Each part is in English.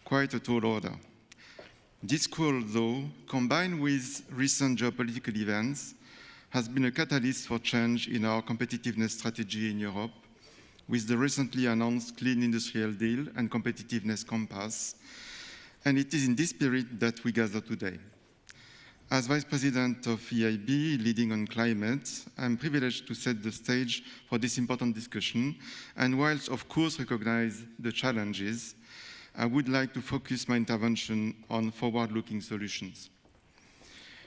Quite a tall order. This call, though, combined with recent geopolitical events, has been a catalyst for change in our competitiveness strategy in Europe, with the recently announced Clean Industrial Deal and Competitiveness Compass, and it is in this spirit that we gather today. As Vice President of EIB, leading on climate, I'm privileged to set the stage for this important discussion, and whilst of course recognize the challenges, I would like to focus my intervention on forward-looking solutions.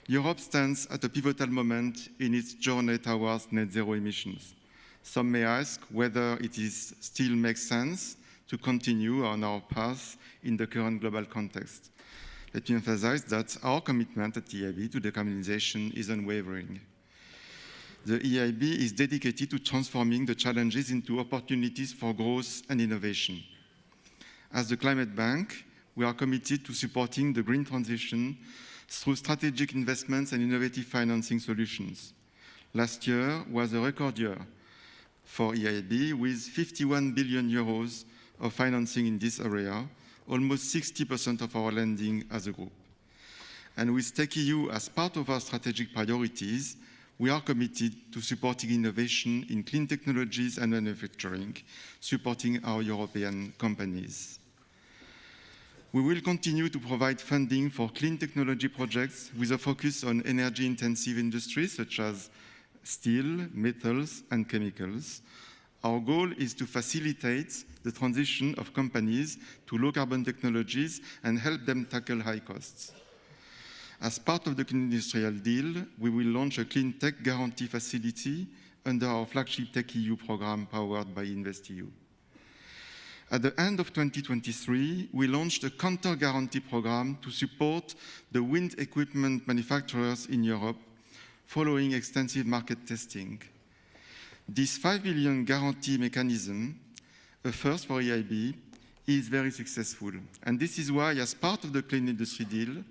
Europe stands at a pivotal moment in its journey towards net zero emissions. Some may ask whether it still makes sense to continue on our path in the current global context. Let me emphasize that our commitment at EIB to decarbonization is unwavering. The EIB is dedicated to transforming the challenges into opportunities for growth and innovation. As the Climate Bank, we are committed to supporting the green transition through strategic investments and innovative financing solutions. Last year was a record year for EIB with 51 billion euros of financing in this area, almost 60% of our lending as a group. And with TechEU as part of our strategic priorities, we are committed to supporting innovation in clean technologies and manufacturing, supporting our European companies. We will continue to provide funding for clean technology projects with a focus on energy-intensive industries such as steel, metals, and chemicals. Our goal is to facilitate the transition of companies to low-carbon technologies and help them tackle high costs. As part of the Clean Industrial Deal, we will launch a clean tech guarantee facility under our flagship TechEU program powered by InvestEU. At the end of 2023, we launched a counter-guarantee program to support the wind equipment manufacturers in Europe following extensive market testing. This 5 billion guarantee mechanism, a first for EIB, is very successful. And this is why, as part of the Clean Industry Deal,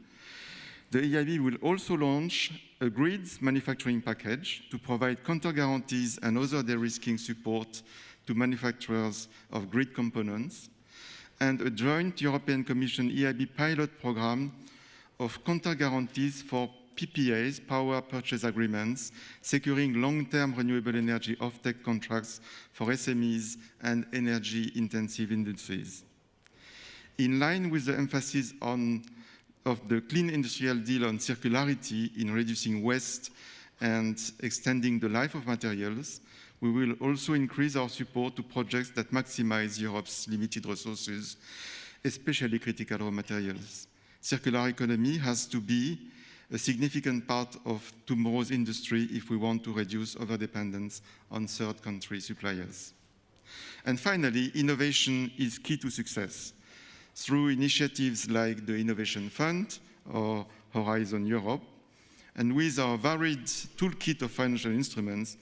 the EIB will also launch a grids manufacturing package to provide counter-guarantees and other de-risking support to manufacturers of grid components, and a joint European Commission EIB pilot program of counter-guarantees for PPAs, power purchase agreements, securing long-term renewable energy offtake contracts for SMEs and energy-intensive industries. In line with the emphasis of the Clean Industrial Deal on circularity in reducing waste and extending the life of materials, we will also increase our support to projects that maximize Europe's limited resources, especially critical raw materials. Circular economy has to be a significant part of tomorrow's industry if we want to reduce overdependence on third country suppliers. And finally, innovation is key to success. Through initiatives like the Innovation Fund or Horizon Europe, and with our varied toolkit of financial instruments,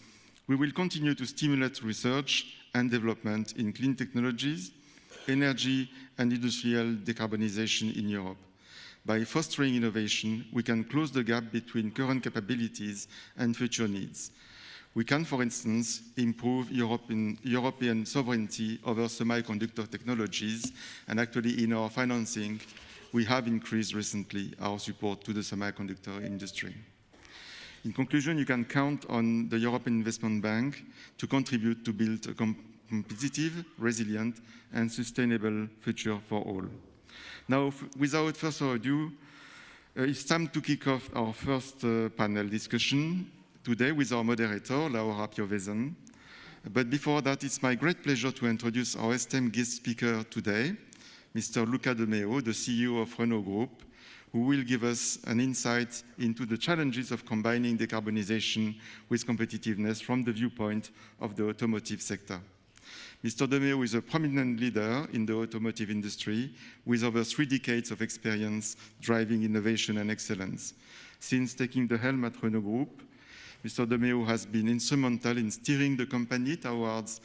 we will continue to stimulate research and development in clean technologies, energy and industrial decarbonization in Europe. By fostering innovation, we can close the gap between current capabilities and future needs. We can, for instance, improve European sovereignty over semiconductor technologies, and actually in our financing, we have increased recently our support to the semiconductor industry. In conclusion, you can count on the European Investment Bank to contribute to build a competitive, resilient, and sustainable future for all. Now, without further ado, it's time to kick off our first panel discussion today with our moderator, Laura Piovesan. But before that, it's my great pleasure to introduce our esteemed guest speaker today, Mr. Luca de Meo, the CEO of Renault Group, who will give us an insight into the challenges of combining decarbonization with competitiveness from the viewpoint of the automotive sector. Mr. de Meo is a prominent leader in the automotive industry with over 3 decades of experience driving innovation and excellence. Since taking the helm at Renault Group, Mr. de Meo has been instrumental in steering the company towards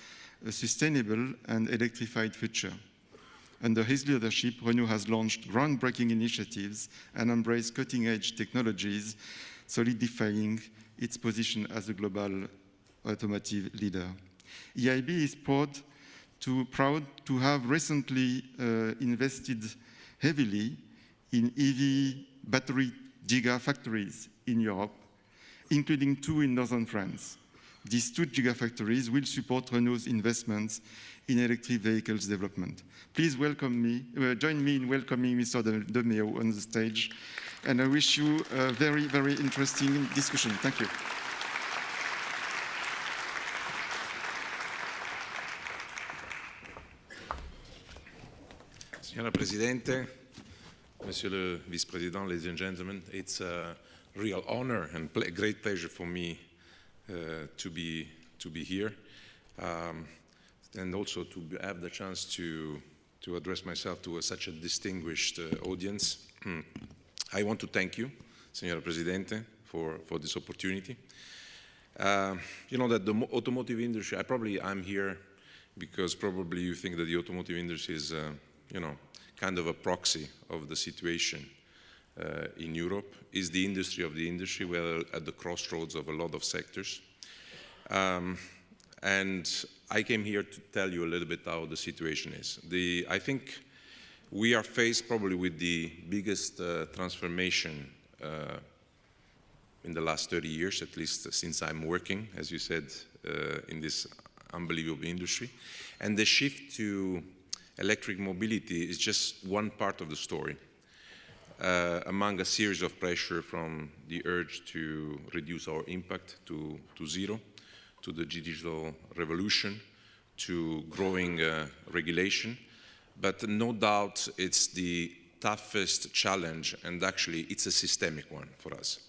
a sustainable and electrified future. Under his leadership, Renault has launched groundbreaking initiatives and embraced cutting-edge technologies, solidifying its position as a global automotive leader. EIB is proud proud to have recently invested heavily in EV battery gigafactories in Europe, including 2 in northern France. These 2 gigafactories will support Renault's investments in electric vehicles development. Please join me in welcoming Mr. de Meo on the stage, and I wish you a very, very interesting discussion. Thank you. Signora Presidente, Monsieur le Vice-Président, ladies and gentlemen, it's a real honor and great pleasure for me to be here, and also to have the chance to address myself to such a distinguished audience. I want to thank you, Signora Presidente, for this opportunity. You know that the automotive industry, I'm here because probably you think that the automotive industry is, you know, kind of a proxy of the situation in Europe, is the industry of the industry. We're at the crossroads of a lot of sectors. And I came here to tell you a little bit how the situation is. I think we are faced probably with the biggest transformation in the last 30 years, at least since I'm working, as you said, in this unbelievable industry. And the shift to electric mobility is just one part of the story, among a series of pressure from the urge to reduce our impact to zero, to the digital revolution, to growing regulation. But no doubt it's the toughest challenge, and actually it's a systemic one for us.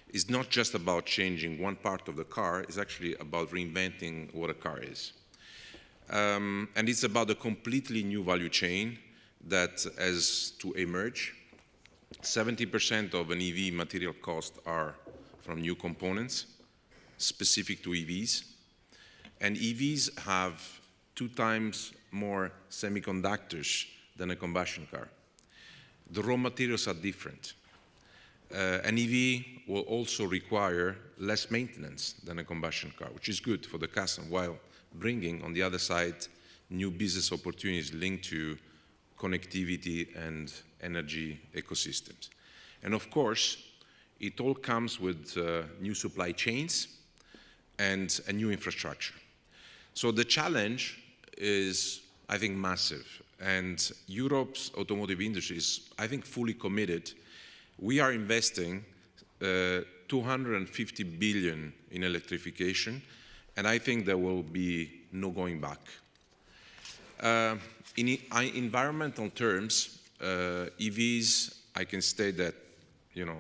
It's not just about changing one part of the car, it's actually about reinventing what a car is. And it's about a completely new value chain that has to emerge. 70% of an EV material cost are from new components specific to EVs. And EVs have 2 times more semiconductors than a combustion car. The raw materials are different. An EV will also require less maintenance than a combustion car, which is good for the customer, while bringing, on the other side, new business opportunities linked to connectivity and energy ecosystems. And of course, it all comes with new supply chains and a new infrastructure. So the challenge is, I think, massive. And Europe's automotive industry is, I think, fully committed. We are investing 250 billion in electrification, and I think there will be no going back. In environmental terms, EVs, I can state that, you know,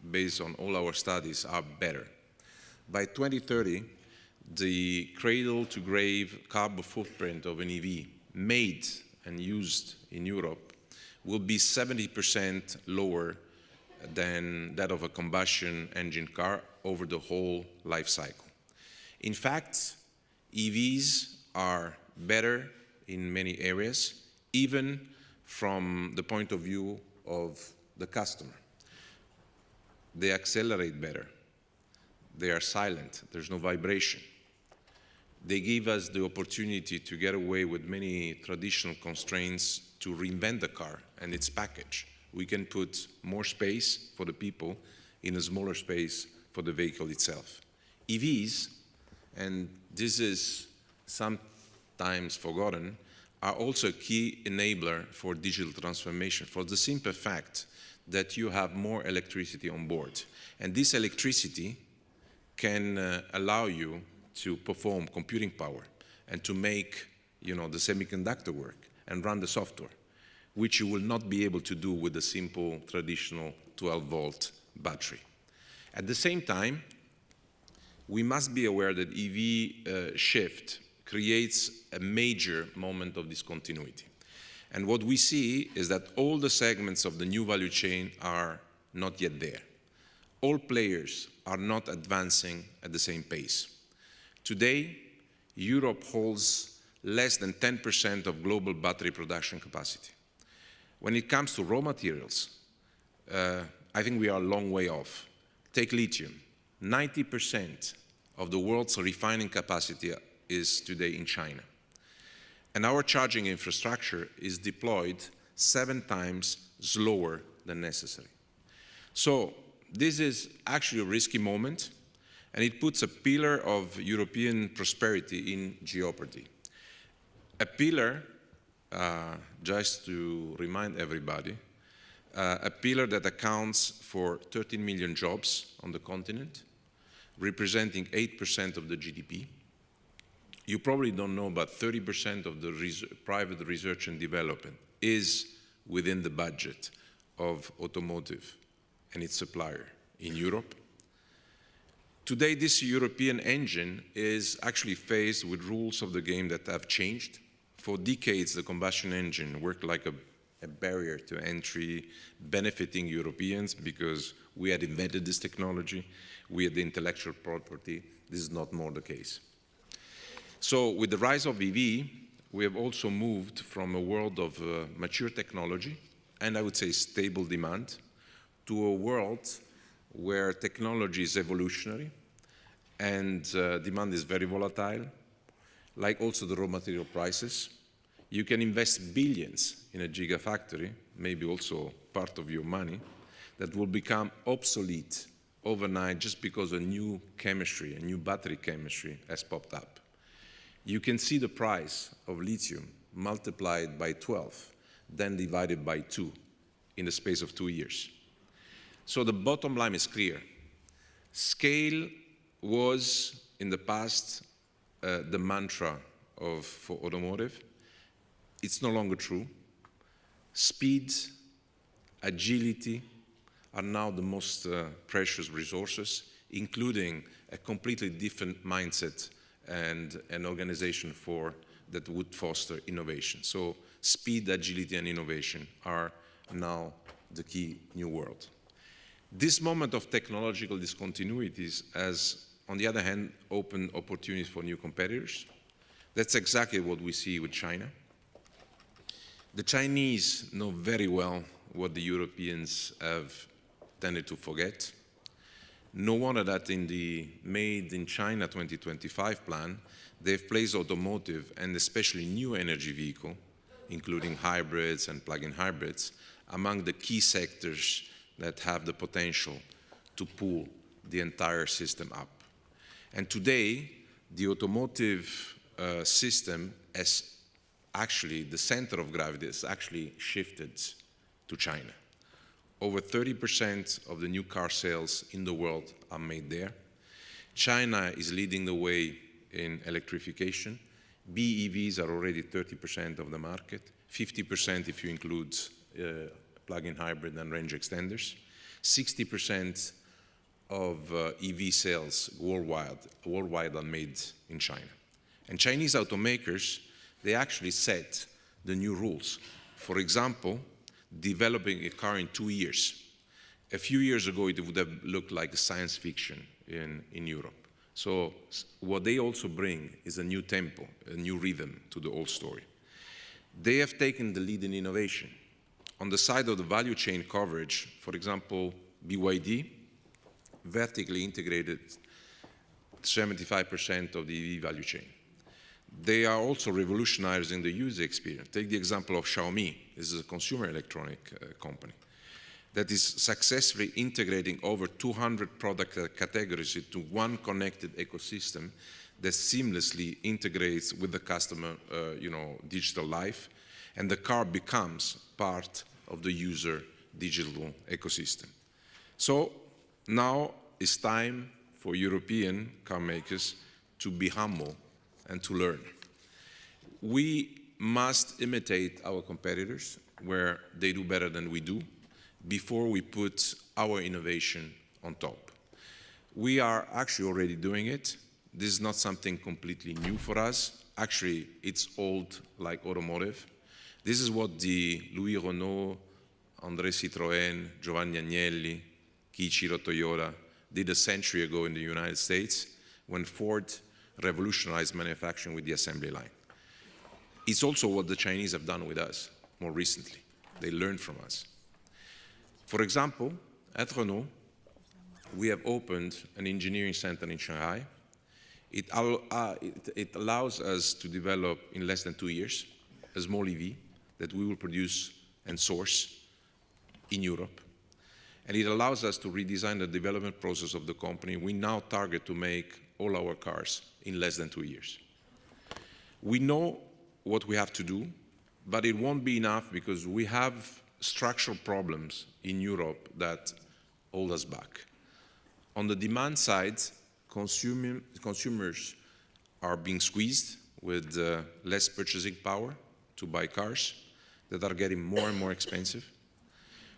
based on all our studies, are better. By 2030, the cradle-to-grave carbon footprint of an EV made and used in Europe will be 70% lower than that of a combustion engine car over the whole life cycle. In fact, EVs are better in many areas, even from the point of view of the customer. They accelerate better. They are silent. There's no vibration. They give us the opportunity to get away with many traditional constraints to reinvent the car and its package. We can put more space for the people in a smaller space for the vehicle itself. EVs, and this is sometimes forgotten, are also a key enabler for digital transformation, for the simple fact that you have more electricity on board. And this electricity can allow you to perform computing power and to make, you know, the semiconductor work and run the software, which you will not be able to do with a simple traditional 12-volt battery. At the same time, we must be aware that EV shift creates a major moment of discontinuity. And what we see is that all the segments of the new value chain are not yet there. All players are not advancing at the same pace. Today, Europe holds less than 10% of global battery production capacity. When it comes to raw materials, I think we are a long way off. Take lithium. 90% of the world's refining capacity is today in China. And our charging infrastructure is deployed 7 times slower than necessary. So this is actually a risky moment, and it puts a pillar of European prosperity in jeopardy. A pillar, just to remind everybody, a pillar that accounts for 13 million jobs on the continent, representing 8% of the GDP. You probably don't know, but 30% of the private research and development is within the budget of automotive and its supplier in Europe. Today, this European engine is actually faced with rules of the game that have changed. For decades, the combustion engine worked like a barrier to entry, benefiting Europeans because we had invented this technology, we had the intellectual property. This is not more the case. So with the rise of EV, we have also moved from a world of mature technology, and I would say stable demand, to a world where technology is evolutionary and demand is very volatile, like also the raw material prices. You can invest billions in a gigafactory, maybe also part of your money, that will become obsolete overnight just because a new chemistry, a new battery chemistry has popped up. You can see the price of lithium multiplied by 12, then divided by 2 in the space of 2 years. So the bottom line is clear. Scale was, in the past, the mantra for automotive. It's no longer true. Speed, agility are now the most precious resources, including a completely different mindset and an organization that would foster innovation. So speed, agility, and innovation are now the key new world. This moment of technological discontinuities has, on the other hand, opened opportunities for new competitors. That's exactly what we see with China. The Chinese know very well what the Europeans have tended to forget. No wonder that in the Made in China 2025 plan, they've placed automotive and especially new energy vehicle, including hybrids and plug-in hybrids, among the key sectors that have the potential to pull the entire system up. And today, the automotive system has actually, the center of gravity has actually shifted to China. Over 30% of the new car sales in the world are made there. China is leading the way in electrification. BEVs are already 30% of the market, 50% if you include plug-in hybrid and range extenders. 60% of EV sales worldwide are made in China. And Chinese automakers, they actually set the new rules. For example, developing a car in 2 years. A few years ago, it would have looked like science fiction in Europe. So what they also bring is a new tempo, a new rhythm to the whole story. They have taken the lead in innovation. On the side of the value chain coverage, for example, BYD vertically integrated 75% of the EV value chain. They are also revolutionizing the user experience. Take the example of Xiaomi. This is a consumer electronic company that is successfully integrating over 200 product categories into one connected ecosystem that seamlessly integrates with the customer, digital life, and the car becomes part of the user digital ecosystem. So now it's time for European car makers to be humble and to learn. We must imitate our competitors where they do better than we do before we put our innovation on top. We are actually already doing it. This is not something completely new for us. Actually, it's old like automotive. This is what the Louis Renault, André Citroën, Giovanni Agnelli, Kiichiro Toyota did a century ago in the United States when Ford revolutionized manufacturing with the assembly line. It's also what the Chinese have done with us more recently. They learned from us. For example, at Renault, we have opened an engineering center in Shanghai It allows us to develop in less than 2 years a small EV that we will produce and source in Europe. And it allows us to redesign the development process of the company. We now target to make all our cars in less than 2 years. We know what we have to do, but it won't be enough because we have structural problems in Europe that hold us back. On the demand side, consumers are being squeezed with less purchasing power to buy cars that are getting more and more expensive.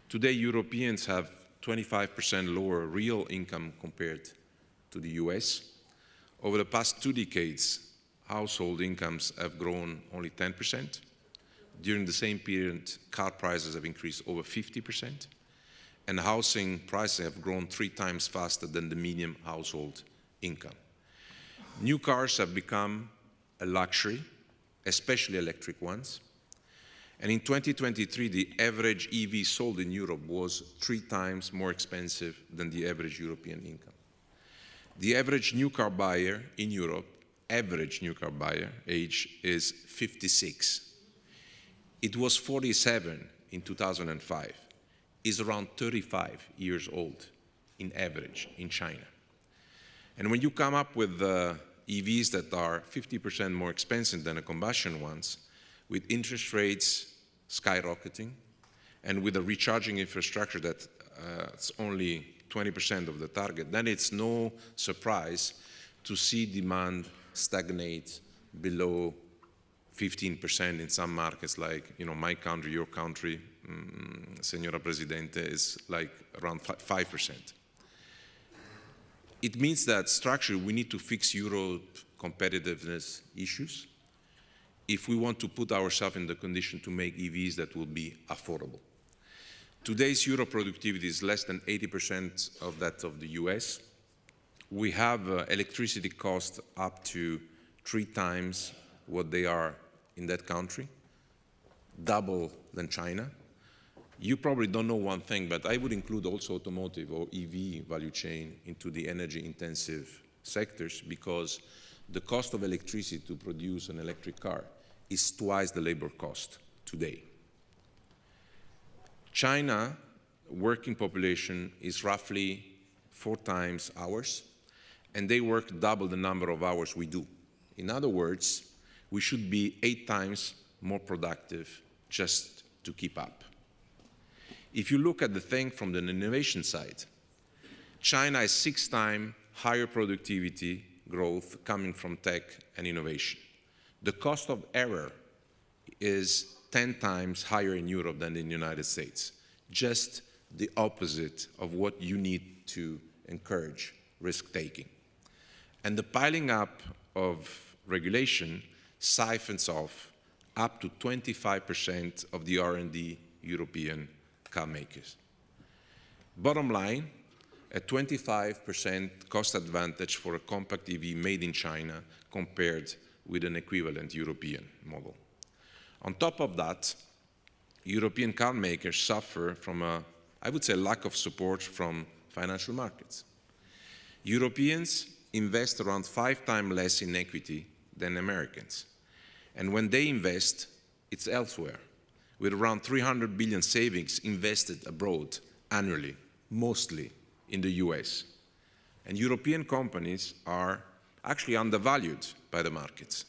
Today, Europeans have 25% lower real income compared to the US. Over the past 2 decades, household incomes have grown only 10%. During the same period, car prices have increased over 50%, and housing prices have grown 3 times faster than the median household income. New cars have become a luxury, especially electric ones. And in 2023, the average EV sold in Europe was 3 times more expensive than the average European income. The average new car buyer in Europe, average new car buyer age is 56. It was 47 in 2005. Is around 35 years old in average in China. And when you come up with EVs that are 50% more expensive than the combustion ones, with interest rates skyrocketing, and with a recharging infrastructure that's only 20% of the target, then it's no surprise to see demand stagnate below 15% in some markets like my country, your country, Senora Presidente, is like around 5%. It means that structurally we need to fix Europe competitiveness issues if we want to put ourselves in the condition to make EVs that will be affordable. Today's Europe productivity is less than 80% of that of the US. We have electricity costs up to 3 times what they are in that country, double than China. You probably don't know one thing, but I would include also automotive or EV value chain into the energy-intensive sectors because the cost of electricity to produce an electric car is twice the labor cost today. China working population is roughly 4 times ours, and they work double the number of hours we do. In other words, we should be 8 times more productive just to keep up. If you look at the thing from the innovation side, China has 6 times higher productivity growth coming from tech and innovation. The cost of error is 10 times higher in Europe than in the United States. Just the opposite of what you need to encourage risk-taking. And the piling up of regulation siphons off up to 25% of the R&D European car makers. Bottom line, a 25% cost advantage for a compact EV made in China compared with an equivalent European model. On top of that, European car makers suffer from I would say, lack of support from financial markets. Europeans invest around 5 times less in equity than Americans. And when they invest, it's elsewhere, with around 300 billion savings invested abroad annually, mostly in the US. And European companies are actually undervalued by the markets.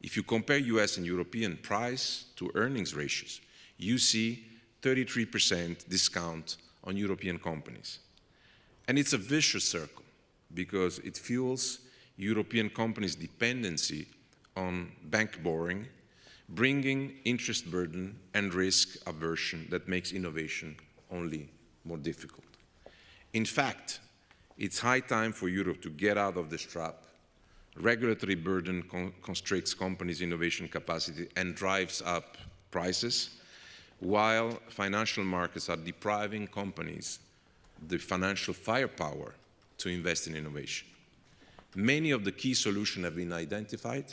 If you compare US and European price to earnings ratios, you see 33% discount on European companies. And it's a vicious circle because it fuels European companies' dependency on bank borrowing, bringing interest burden and risk aversion that makes innovation only more difficult. In fact, it's high time for Europe to get out of this trap. Regulatory burden constricts companies' innovation capacity and drives up prices, while financial markets are depriving companies the financial firepower to invest in innovation. Many of the key solutions have been identified.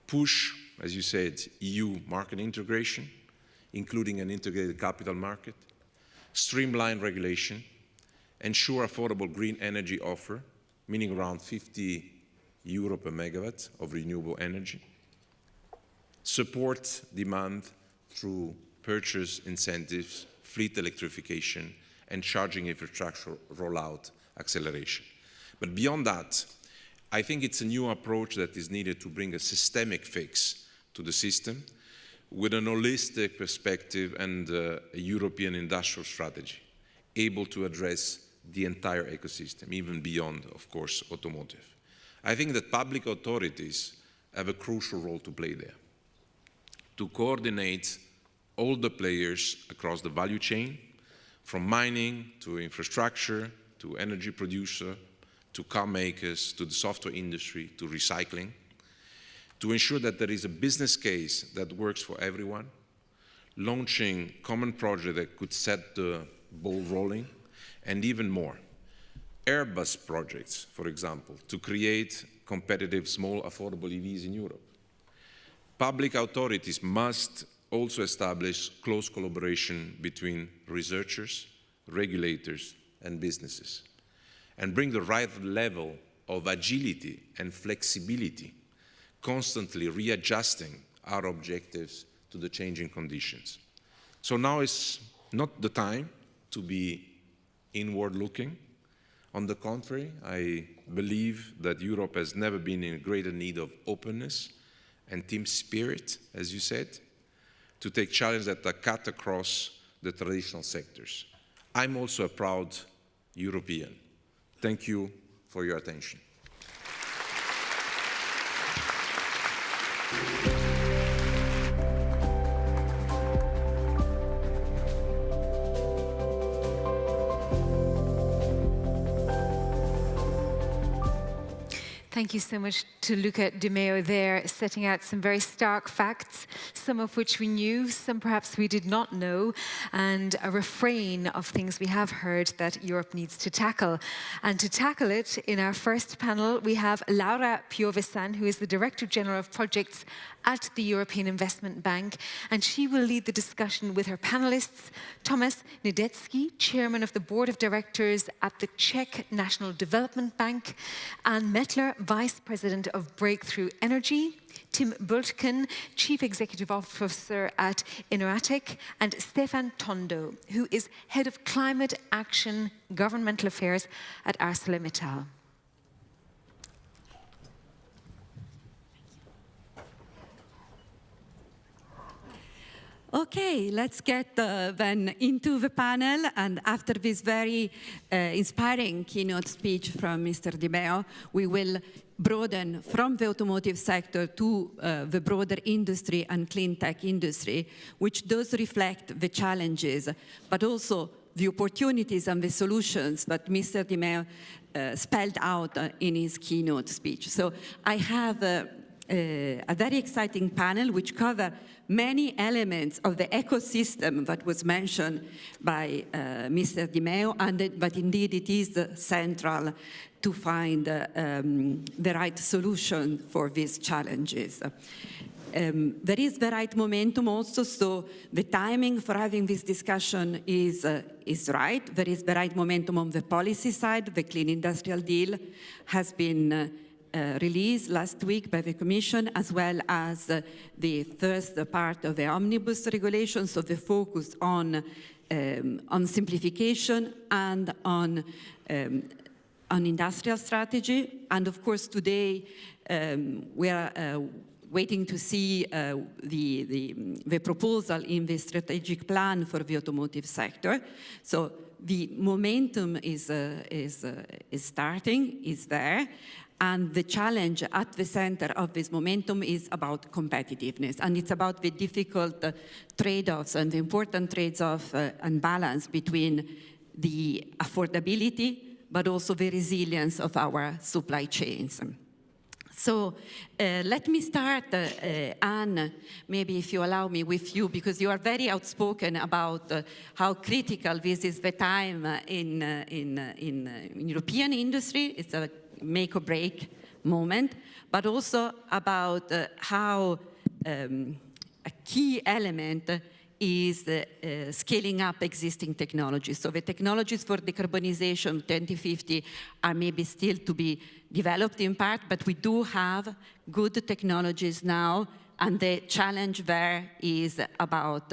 Push, as you said, EU market integration, including an integrated capital market, streamline regulation, ensure affordable green energy offer, meaning around 50 euro per megawatt of renewable energy, support demand through purchase incentives, fleet electrification, and charging infrastructure rollout acceleration. But beyond that, I think it's a new approach that is needed to bring a systemic fix to the system with an holistic perspective and a European industrial strategy, able to address the entire ecosystem, even beyond, of course, automotive. I think that public authorities have a crucial role to play there, to coordinate all the players across the value chain, from mining to infrastructure, to energy producer, to car makers, to the software industry, to recycling, to ensure that there is a business case that works for everyone, launching common projects that could set the ball rolling, and even more. Airbus projects, for example, to create competitive, small, affordable EVs in Europe. Public authorities must also establish close collaboration between researchers, regulators, and businesses, and bring the right level of agility and flexibility, constantly readjusting our objectives to the changing conditions. So now is not the time to be inward-looking. On the contrary, I believe that Europe has never been in greater need of openness and team spirit, as you said, to take challenges that are cut across the traditional sectors. I'm also a proud European. Thank you for your attention. Thank you so much to Luca de Meo there, setting out some very stark facts, some of which we knew, some perhaps we did not know, and a refrain of things we have heard that Europe needs to tackle. And to tackle it, in our first panel, we have Laura Piovesan, who is the Director General of Projects at the European Investment Bank, and she will lead the discussion with her panelists, Tomáš Nidetzký, Chairman of the Board of Directors at the Czech National Development Bank, and Mettler, Vice President of Breakthrough Energy, Tim Bultken, Chief Executive Officer at Directorate, and Stefan Tondo, who is Head of Climate Action Governmental Affairs at ArcelorMittal. Okay, let's get then into the panel, and after this very inspiring keynote speech from Mr. De Meo, we will broaden from the automotive sector to the broader industry and clean tech industry, which does reflect the challenges, but also the opportunities and the solutions that Mr. De Meo spelled out in his keynote speech. So I have a very exciting panel which cover many elements of the ecosystem that was mentioned by Mr. De Meo, but indeed it is central to find the right solution for these challenges. There is the right momentum also, so the timing for having this discussion is right. There is the right momentum on the policy side. The Clean Industrial Deal has been released last week by the Commission, as well as the first part of the Omnibus regulation, so the focus on simplification and on industrial strategy. And of course, today we are waiting to see the proposal in the strategic plan for the automotive sector. So the momentum is starting, is there. And the challenge at the center of this momentum is about competitiveness. And it's about the difficult trade-offs and the important trade-off and balance between the affordability, but also the resilience of our supply chains. So let me start, Anne, maybe if you allow me, with you, because you are very outspoken about how critical this is the time in European industry. It's a make or break moment, but also about how a key element is scaling up existing technologies. So the technologies for decarbonization 2050 are maybe still to be developed in part, but we do have good technologies now, and the challenge there is about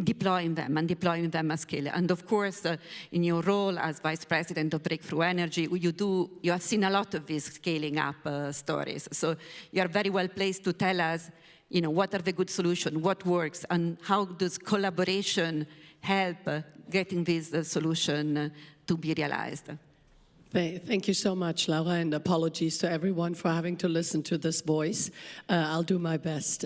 deploying them at scale. And of course, in your role as Vice President of Breakthrough Energy, you have seen a lot of these scaling up stories. So you are very well placed to tell us, what are the good solutions, what works, and how does collaboration help getting this solution to be realized? Thank you so much, Laura, and apologies to everyone for having to listen to this voice. I'll do my best.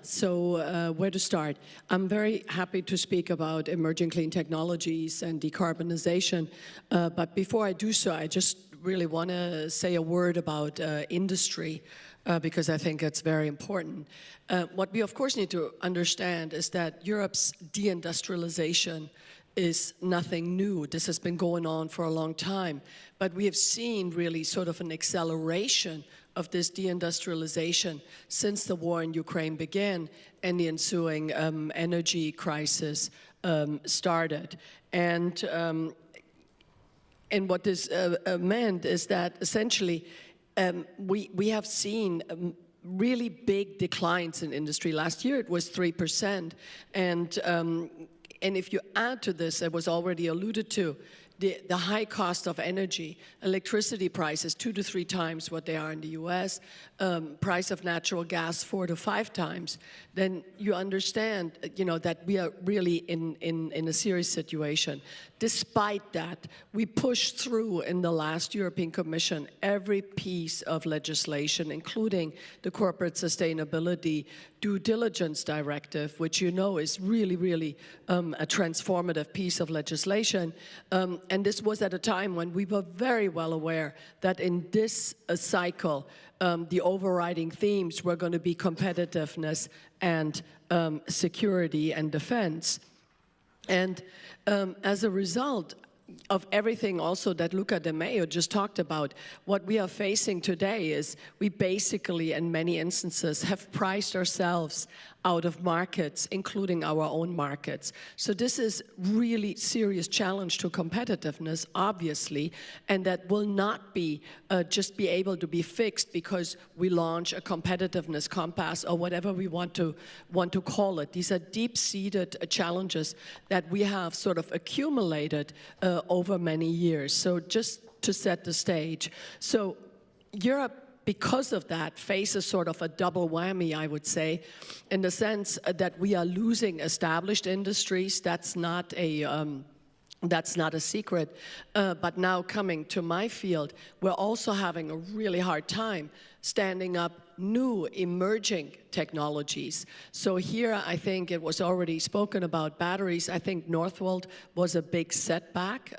So where to start? I'm very happy to speak about emerging clean technologies and decarbonization, but before I do so, I just really want to say a word about industry, because I think it's very important. What we of course need to understand is that Europe's deindustrialization is nothing new. This has been going on for a long time, but we have seen really sort of an acceleration of this deindustrialization since the war in Ukraine began and the ensuing energy crisis started. And what this meant is that essentially we have seen really big declines in industry. Last year it was 3%, and if you add to this, it was already alluded to, the high cost of energy, electricity prices 2 to 3 times what they are in the US, price of natural gas 4 to 5 times, then you understand, that we are really in a serious situation. Despite that, we pushed through in the last European Commission every piece of legislation, including the Corporate Sustainability Due Diligence Directive, which is really, really a transformative piece of legislation. And this was at a time when we were very well aware that in this cycle, the overriding themes were going to be competitiveness and security and defense. And as a result of everything also that Luca de Meo just talked about, what we are facing today is we basically, in many instances, have priced ourselves out of markets, including our own markets. So this is really serious challenge to competitiveness, obviously, and that will not be just be able to be fixed because we launch a competitiveness compass or whatever we want to call it. These are deep-seated challenges that we have sort of accumulated over many years. So just to set the stage. So Europe, because of that, faces sort of a double whammy, I would say, in the sense that we are losing established industries. That's not a secret. But now coming to my field, we're also having a really hard time standing up new emerging technologies. So here, I think it was already spoken about batteries. I think Northvolt was a big setback.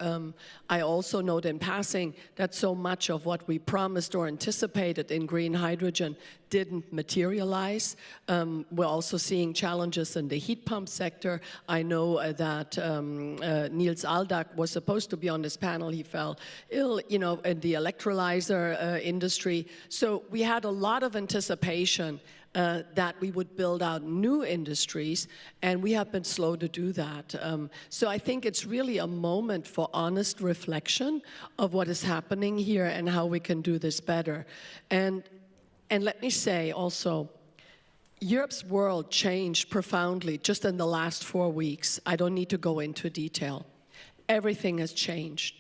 I also note in passing that so much of what we promised or anticipated in green hydrogen didn't materialize. We're also seeing challenges in the heat pump sector. I know that Niels Aldag was supposed to be on this panel. He fell ill, in the electrolyzer industry. So we had a lot of anticipation that we would build out new industries, and we have been slow to do that. So I think it's really a moment for honest reflection of what is happening here and how we can do this better. And let me say also, Europe's world changed profoundly just in the last 4 weeks. I don't need to go into detail. Everything has changed.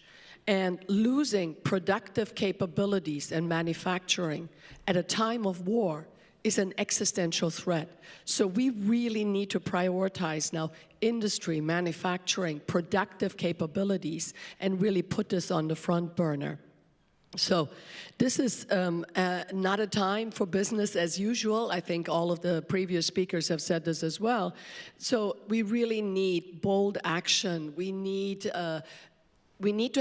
And losing productive capabilities and manufacturing at a time of war is an existential threat. So we really need to prioritize now industry, manufacturing, productive capabilities, and really put this on the front burner. So this is not a time for business as usual. I think all of the previous speakers have said this as well. So we really need bold action. We need to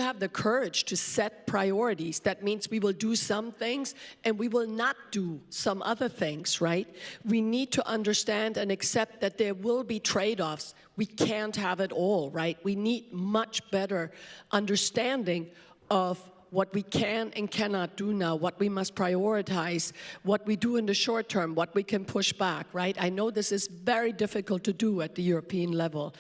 have the courage to set priorities. That means we will do some things and we will not do some other things, right? We need to understand and accept that there will be trade-offs. We can't have it all, right? We need much better understanding of what we can and cannot do now, what we must prioritize, what we do in the short term, what we can push back, right? I know this is very difficult to do at the European level.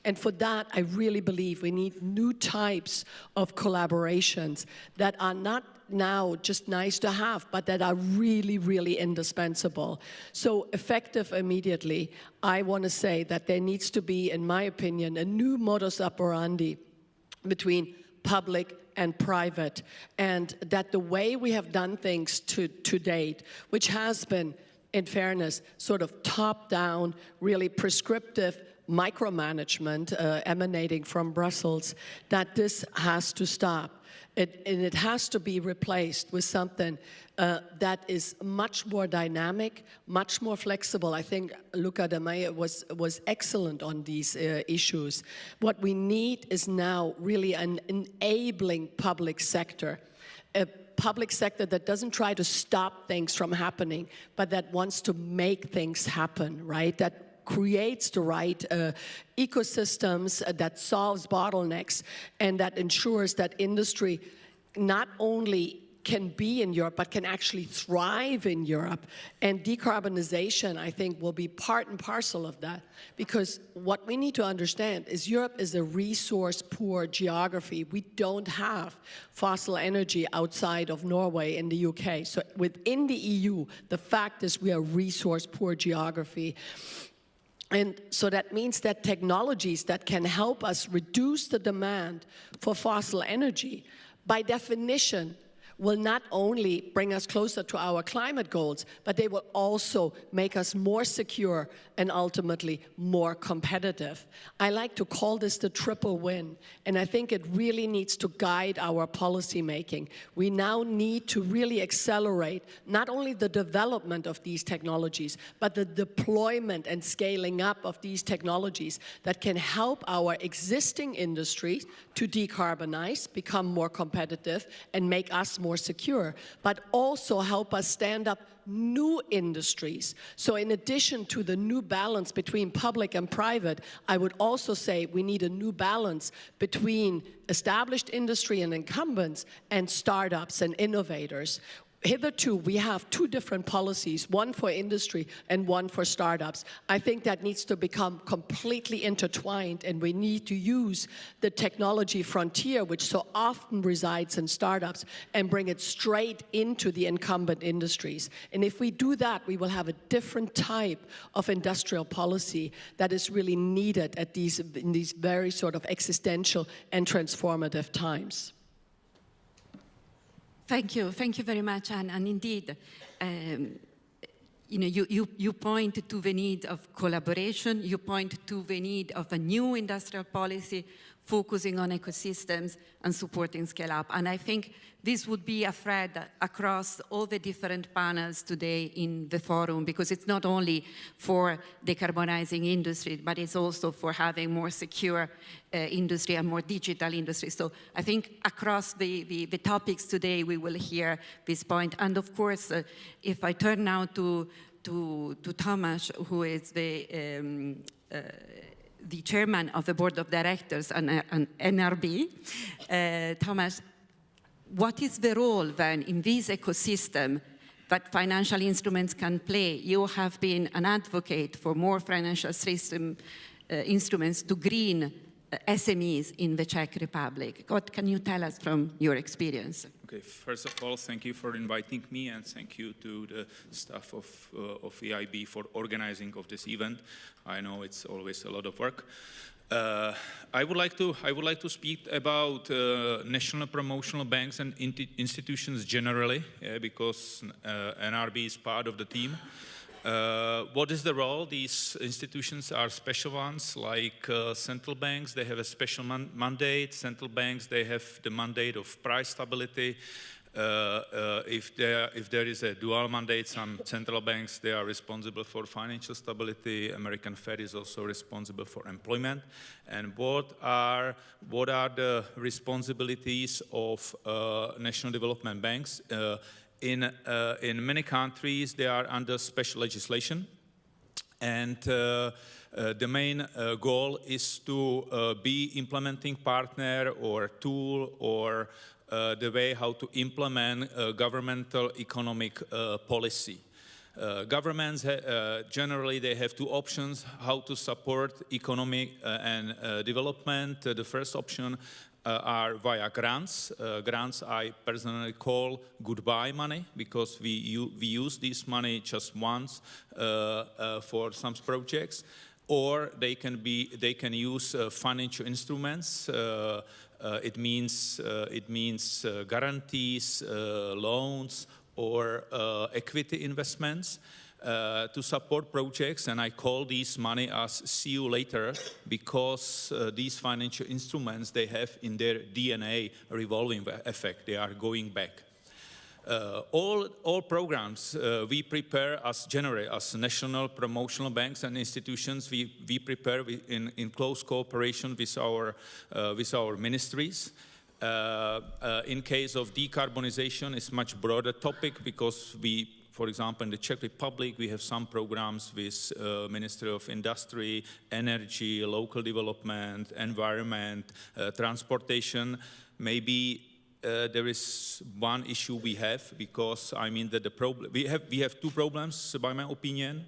And for that, I really believe we need new types of collaborations that are not now just nice to have, but that are really, really indispensable. So effective immediately, I want to say that there needs to be, in my opinion, a new modus operandi between public and private, and that the way we have done things to date, which has been, in fairness, sort of top-down, really prescriptive micromanagement emanating from Brussels, that this has to stop. And it has to be replaced with something that is much more dynamic, much more flexible. I think Luca de Meo was excellent on these issues. What we need is now really an enabling public sector, a public sector that doesn't try to stop things from happening, but that wants to make things happen, right? That creates the right ecosystems, that solves bottlenecks, and that ensures that industry not only can be in Europe, but can actually thrive in Europe. And decarbonization, I think, will be part and parcel of that. Because what we need to understand is Europe is a resource-poor geography. We don't have fossil energy outside of Norway and the UK. So within the EU, the fact is we are a resource-poor geography. And so that means that technologies that can help us reduce the demand for fossil energy, by definition, will not only bring us closer to our climate goals, but they will also make us more secure and ultimately more competitive. I like to call this the triple win, and I think it really needs to guide our policy making. We now need to really accelerate not only the development of these technologies, but the deployment and scaling up of these technologies that can help our existing industries to decarbonize, become more competitive, and make us more secure, but also help us stand up new industries. So in addition to the new balance between public and private, I would also say we need a new balance between established industry and incumbents and startups and innovators. Hitherto, we have two different policies, one for industry and one for startups. I think that needs to become completely intertwined, and we need to use the technology frontier, which so often resides in startups, and bring it straight into the incumbent industries. And if we do that, we will have a different type of industrial policy that is really needed at in these very sort of existential and transformative times. Thank you very much, Anne. And indeed, you point to the need of collaboration. You point to the need of a new industrial policy focusing on ecosystems and supporting scale up. And I think this would be a thread across all the different panels today in the forum, because it's not only for decarbonizing industry, but it's also for having more secure industry and more digital industry. So I think across the topics today, we will hear this point. And of course, if I turn now to Tomáš, who is the chairman of the board of directors and NRB, Tomáš, what is the role then in this ecosystem that financial instruments can play? You have been an advocate for more financial system instruments to green SMEs in the Czech Republic. What can you tell us from your experience? Okay, first of all, thank you for inviting me, and thank you to the staff of EIB for organizing of this event. I know it's always a lot of work. I would like to speak about national promotional banks and institutions generally, because NRB is part of the team. What is the role? These institutions are special ones, like central banks. They have a special mandate. Central banks, they have the mandate of price stability. If there is a dual mandate, some central banks, they are responsible for financial stability. American Fed is also responsible for employment. And what are the responsibilities of national development banks? In many countries, they are under special legislation, and the main goal is to be implementing partner or tool or the way how to implement governmental economic policy. Governments, generally, they have two options, how to support economic and development. The first option are via grants. Grants I personally call goodbye money, because we use this money just once for some projects. Or they can use financial instruments. It means guarantees, loans, or equity investments to support projects, and I call these money as see you later, because these financial instruments, they have in their DNA a revolving effect. They are going back. All programs we prepare as national promotional banks and institutions. We prepare in close cooperation with our ministries. In case of decarbonization, it's much broader topic, because for example, in the Czech Republic, we have some programs with Ministry of Industry, Energy, Local Development, Environment, Transportation. Maybe there is one issue we have, because I mean that we have two problems, by my opinion.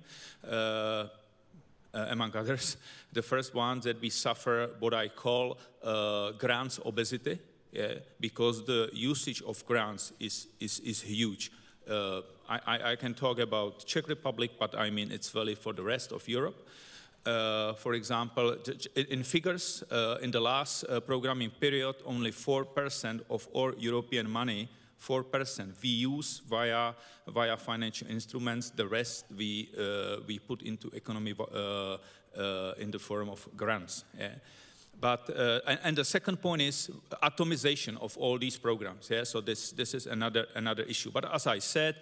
Among others, the first one that we suffer what I call grants obesity. Yeah, because the usage of grants is huge. I can talk about Czech Republic, but I mean it's valid for the rest of Europe. For example, in figures, in the last programming period, only 4% of all European money, 4% we use via financial instruments. The rest we put into economy in the form of grants. Yeah. But and the second point is atomization of all these programs. Yeah, so this is another issue. But as I said,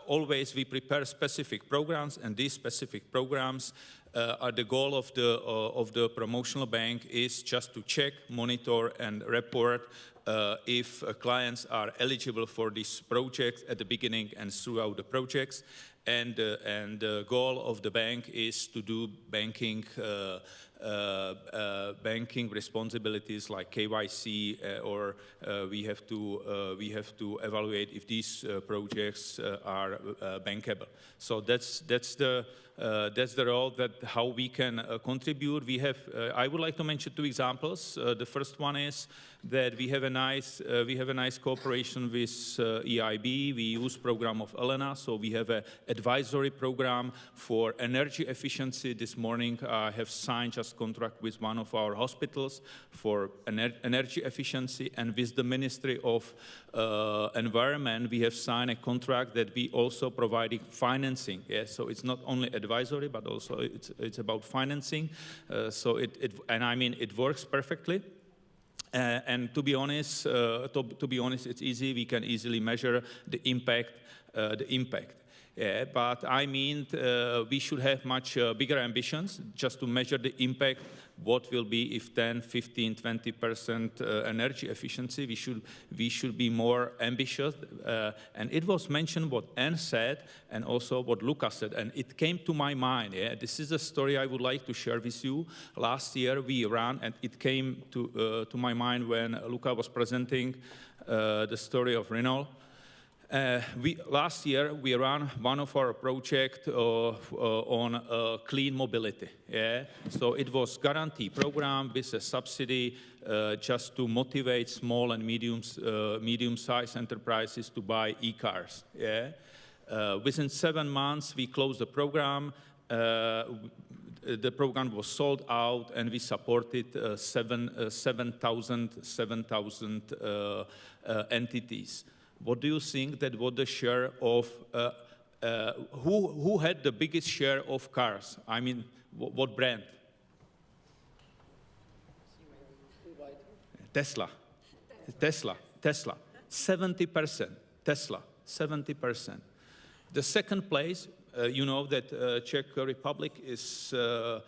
always we prepare specific programs, and these specific programs are the goal of the promotional bank is just to check, monitor, and report if clients are eligible for this project at the beginning and throughout the projects. And the goal of the bank is to do banking responsibilities like KYC, or we have to evaluate if these projects are bankable. So that's the role that how we can contribute. We have I would like to mention two examples. The first one is that we have a nice cooperation with EIB. We use program of ELENA, so we have an advisory program for energy efficiency. This morning I have signed just contract with one of our hospitals for energy efficiency, and with the Ministry of Environment we have signed a contract that we also providing financing. Yeah, so it's not only advisory, but also it's about financing. So it works perfectly. And to be honest, it's easy. We can easily measure the impact. Yeah, but I mean, we should have much bigger ambitions just to measure the impact. What will be if 10, 15, 20% energy efficiency? We should be more ambitious. And it was mentioned what Anne said, and also what Luca said, and it came to my mind. Yeah, this is a story I would like to share with you. Last year we ran, and it came to my mind when Luca was presenting the story of Renault. Last year we ran one of our projects on clean mobility. Yeah, so it was guarantee program with a subsidy just to motivate small and medium-sized enterprises to buy e-cars. Yeah, within 7 months we closed the program. The program was sold out, and we supported 7,000 entities. What do you think that was the share of, who had the biggest share of cars? I mean, what brand? Tesla. 70%. Tesla, 70%. The second place, you know that Czech Republic is a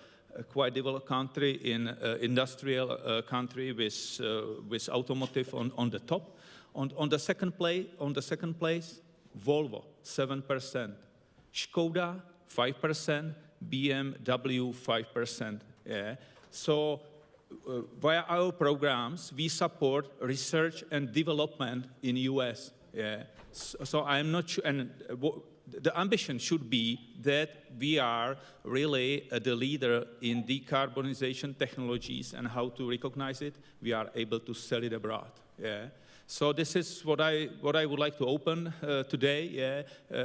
quite developed country, in industrial country with automotive on the top. On the second place, Volvo, 7%, Škoda, 5%, BMW, 5%. Yeah. So via our programs, we support research and development in the US. Yeah. So I'm not sure, and the ambition should be that we are really the leader in decarbonization technologies and how to recognize it. We are able to sell it abroad. Yeah. So this is what I would like to open today. Yeah,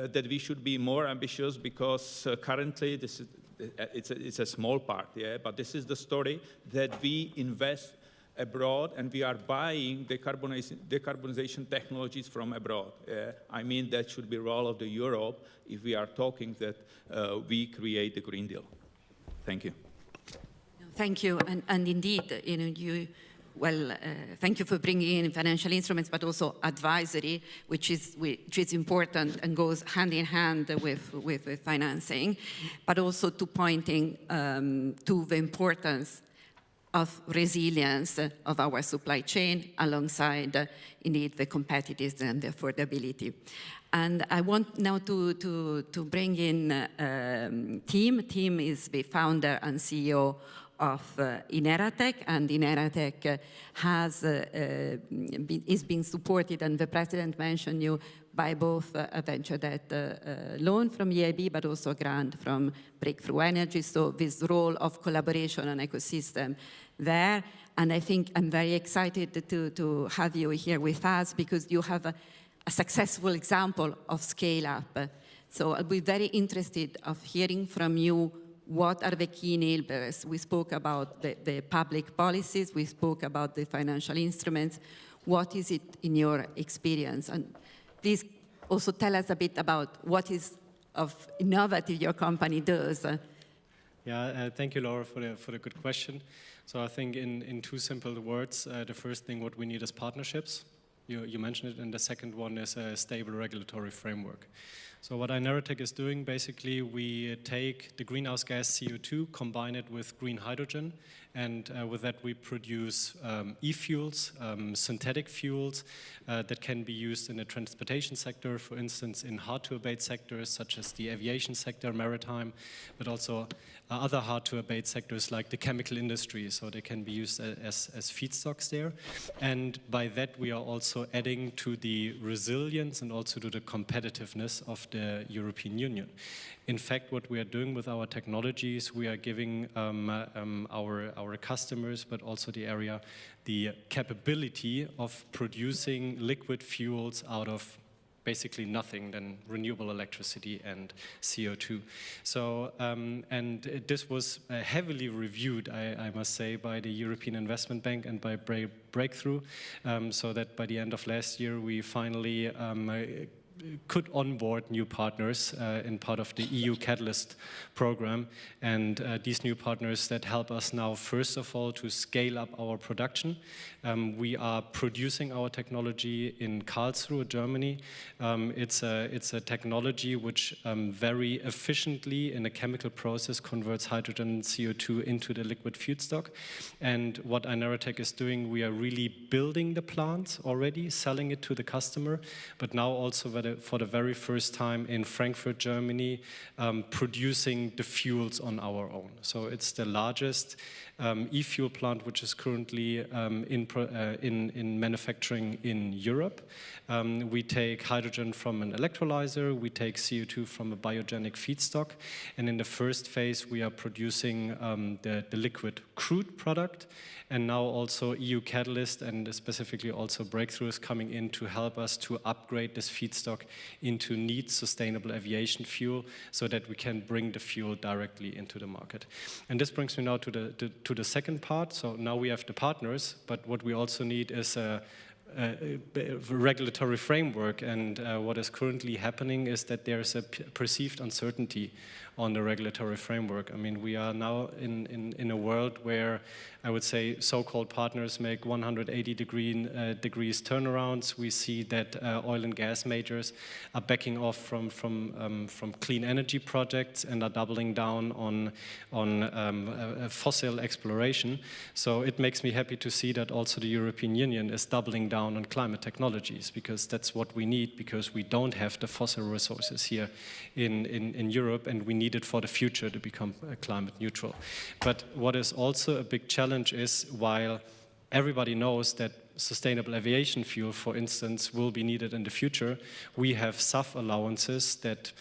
that we should be more ambitious because currently this is it's a small part. Yeah, but this is the story that we invest abroad and we are buying decarbonization technologies from abroad. I mean that should be role of the Europe if we are talking that we create the Green Deal. Thank you. Thank you, and indeed, thank you for bringing in financial instruments, but also advisory, which is important and goes hand in hand with financing, but also to pointing to the importance of resilience of our supply chain alongside, indeed, the competitiveness and the affordability. And I want now to bring in Tim. Tim is the founder and CEO of Ineratech, and Ineratech is being supported, and the president mentioned you, by both a venture debt loan from EIB, but also a grant from Breakthrough Energy. So this role of collaboration and ecosystem there. And I think I'm very excited to have you here with us because you have a successful example of scale up. So I'll be very interested of hearing from you. What are the key enablers? We spoke about the public policies. We spoke about the financial instruments. What is it in your experience? And please also tell us a bit about what is of innovative your company does. Yeah, thank you, Laura, for the good question. So I think in two simple words, the first thing what we need is partnerships. You mentioned it, and the second one is a stable regulatory framework. So what Ineratech is doing, basically, we take the greenhouse gas CO2, combine it with green hydrogen, and with that we produce e-fuels, synthetic fuels that can be used in the transportation sector, for instance, in hard-to-abate sectors such as the aviation sector, maritime, but also other hard-to-abate sectors like the chemical industry, so they can be used as feedstocks there. And by that we are also adding to the resilience and also to the competitiveness of the European Union. In fact, what we are doing with our technologies, we are giving our customers, but also the area, the capability of producing liquid fuels out of basically nothing than renewable electricity and CO2. So, and this was heavily reviewed, I must say, by the European Investment Bank and by Breakthrough, so that by the end of last year we finally could onboard new partners in part of the EU Catalyst program, and these new partners that help us now, first of all, to scale up our production. We are producing our technology in Karlsruhe, Germany. It's a technology which very efficiently in a chemical process converts hydrogen and CO2 into the liquid feedstock. And what Ineratech is doing, we are really building the plant already, selling it to the customer, but now also for the very first time in Frankfurt, Germany, producing the fuels on our own. So it's the largest e-fuel plant which is currently in manufacturing in Europe. We take hydrogen from an electrolyzer, we take CO2 from a biogenic feedstock, and in the first phase we are producing the liquid crude product, and now also EU Catalyst and specifically also Breakthrough is coming in to help us to upgrade this feedstock into neat sustainable aviation fuel so that we can bring the fuel directly into the market. And this brings me now to the second part. So now we have the partners, but what we also need is a regulatory framework, and what is currently happening is that there is a perceived uncertainty on the regulatory framework. I mean, we are now in a world where I would say so-called partners make 180 degrees turnarounds. We see that oil and gas majors are backing off from clean energy projects and are doubling down on fossil exploration. So it makes me happy to see that also the European Union is doubling down down on climate technologies, because that's what we need, because we don't have the fossil resources here in Europe, and we need it for the future to become climate neutral. But what is also a big challenge is, while everybody knows that sustainable aviation fuel, for instance, will be needed in the future, we have SAF allowances that,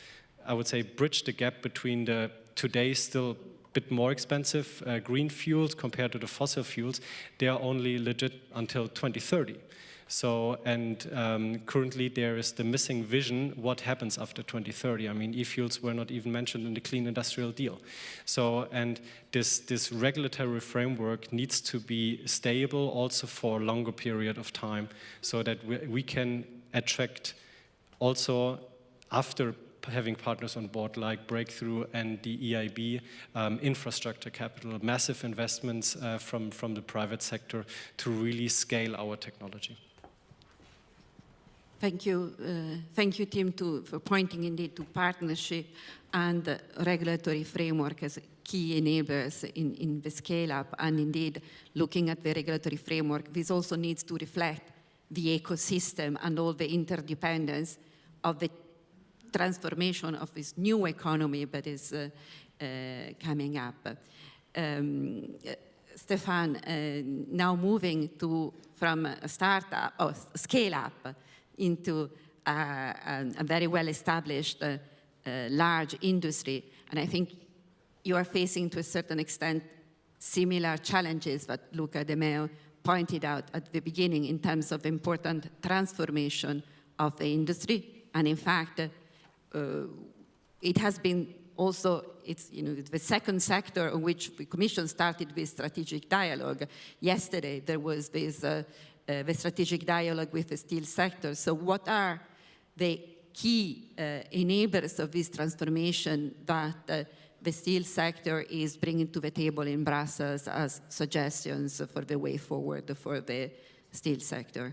I would say, bridge the gap between the today still bit more expensive green fuels compared to the fossil fuels. They are only legit until 2030. So, and currently there is the missing vision, what happens after 2030. I mean, e-fuels were not even mentioned in the Clean Industrial Deal. So, and this regulatory framework needs to be stable also for a longer period of time, so that we can attract also, after having partners on board like Breakthrough and the EIB, infrastructure capital, massive investments from the private sector to really scale our technology. Thank you, Tim, for pointing indeed to partnership and regulatory framework as key enablers in the scale-up, and indeed looking at the regulatory framework. This also needs to reflect the ecosystem and all the interdependence of the transformation of this new economy that is coming up. Stefan, now moving from a startup or scale-up into a very well-established large industry, and I think you are facing, to a certain extent, similar challenges that Luca de Meo pointed out at the beginning in terms of important transformation of the industry. And in fact, it has been also, it's the second sector on which the Commission started with strategic dialogue. Yesterday, there was this the strategic dialogue with the steel sector. So what are the key enablers of this transformation that the steel sector is bringing to the table in Brussels as suggestions for the way forward for the steel sector?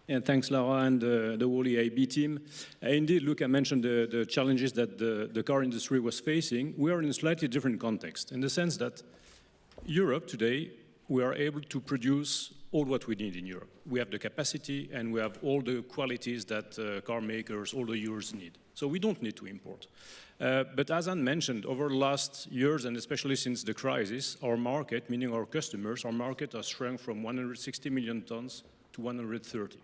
Yeah, thanks, Laura, and the whole EIB team. Indeed, Luca mentioned the challenges that the car industry was facing. We are in a slightly different context, in the sense that Europe today, we are able to produce all what we need in Europe. We have the capacity, and we have all the qualities that car makers, all the users need. So we don't need to import. But as Anne mentioned, over the last years, and especially since the crisis, our market, meaning our customers, our market has shrunk from 160 million tons to 130,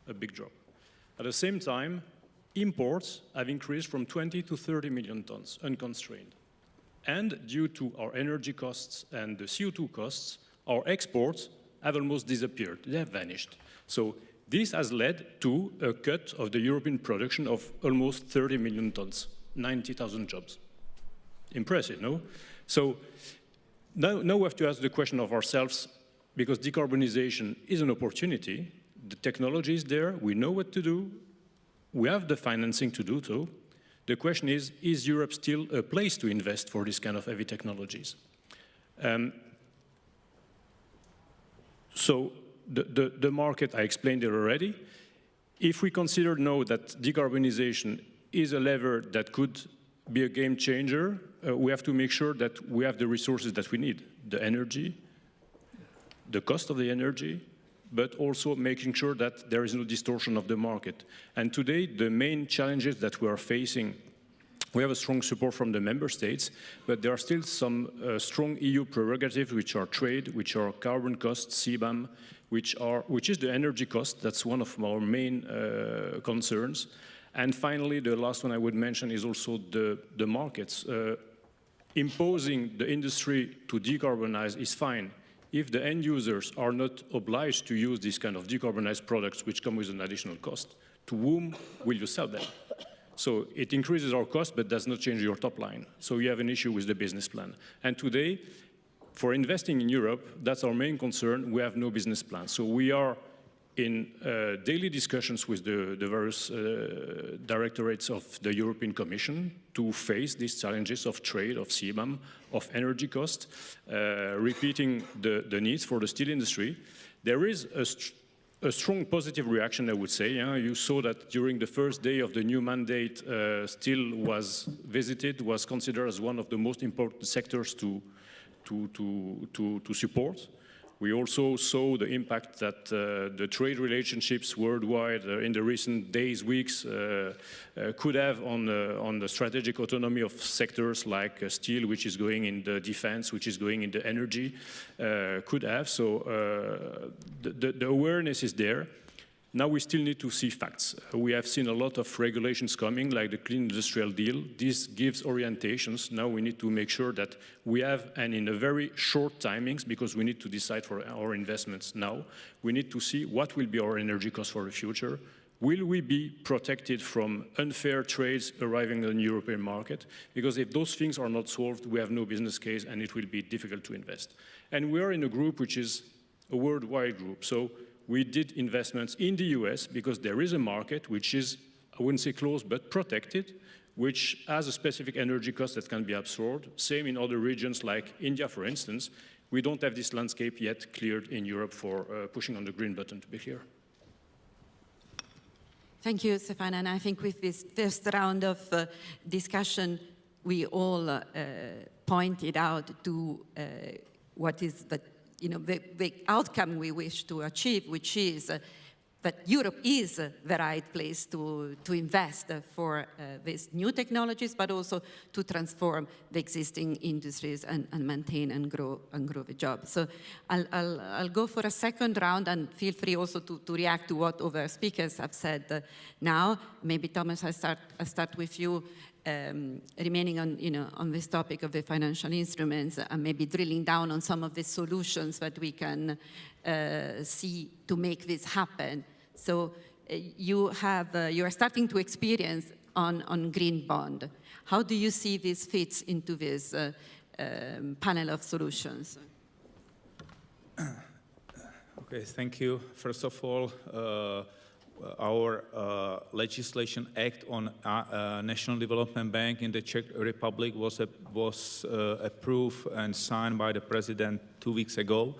a big drop. At the same time, imports have increased from 20 to 30 million tons, unconstrained. And due to our energy costs and the CO2 costs, our exports have almost disappeared. They have vanished. So this has led to a cut of the European production of almost 30 million tons, 90,000 jobs. Impressive, no? So now we have to ask the question of ourselves, because decarbonization is an opportunity. The technology is there. We know what to do. We have the financing to do so. The question is Europe still a place to invest for this kind of heavy technologies? So the market, I explained it already. If we consider now that decarbonization is a lever that could be a game changer, we have to make sure that we have the resources that we need, the energy, the cost of the energy, but also making sure that there is no distortion of the market. And today, the main challenges that we are facing, we have a strong support from the member states, but there are still some strong EU prerogatives, which are trade, which are carbon costs, CBAM, which is the energy cost. That's one of our main concerns. And finally, the last one I would mention is also the markets. Imposing the industry to decarbonize is fine if the end users are not obliged to use these kind of decarbonized products, which come with an additional cost. To whom will you sell them? So it increases our cost, but does not change your top line. So you have an issue with the business plan. And today, for investing in Europe, that's our main concern. We have no business plan. So we are in daily discussions with the various directorates of the European Commission to face these challenges of trade, of CBAM, of energy cost, repeating the needs for the steel industry. There is a strong positive reaction, I would say. You saw that during the first day of the new mandate, steel was visited, was considered as one of the most important sectors to support. We also saw the impact that the trade relationships worldwide in the recent days, weeks, could have on the strategic autonomy of sectors like steel, which is going in the defense, which is going in the energy, could have. So the awareness is there. Now we still need to see facts. We have seen a lot of regulations coming, like the Clean Industrial Deal. This gives orientations. Now we need to make sure that we have, and in a very short timings, because we need to decide for our investments now, we need to see what will be our energy costs for the future. Will we be protected from unfair trades arriving on the European market? Because if those things are not solved, we have no business case and it will be difficult to invest. And we are in a group which is a worldwide group. So we did investments in the US because there is a market which is, I wouldn't say closed, but protected, which has a specific energy cost that can be absorbed. Same in other regions like India, for instance. We don't have this landscape yet cleared in Europe for pushing on the green button to be clear. Thank you, Stéphane. And I think with this first round of discussion, we all pointed out to what is the outcome we wish to achieve, which is that Europe is the right place to invest for these new technologies, but also to transform the existing industries and maintain and grow the jobs. So I'll go for a second round, and feel free also to react to what other speakers have said now. Maybe Tomáš, I start with you. Remaining on this topic of the financial instruments, and maybe drilling down on some of the solutions that we can see to make this happen. So you are starting to experience on green bond. How do you see this fits into this panel of solutions? Okay, thank you. First of all, our legislation act on National Development Bank in the Czech Republic was approved and signed by the president 2 weeks ago.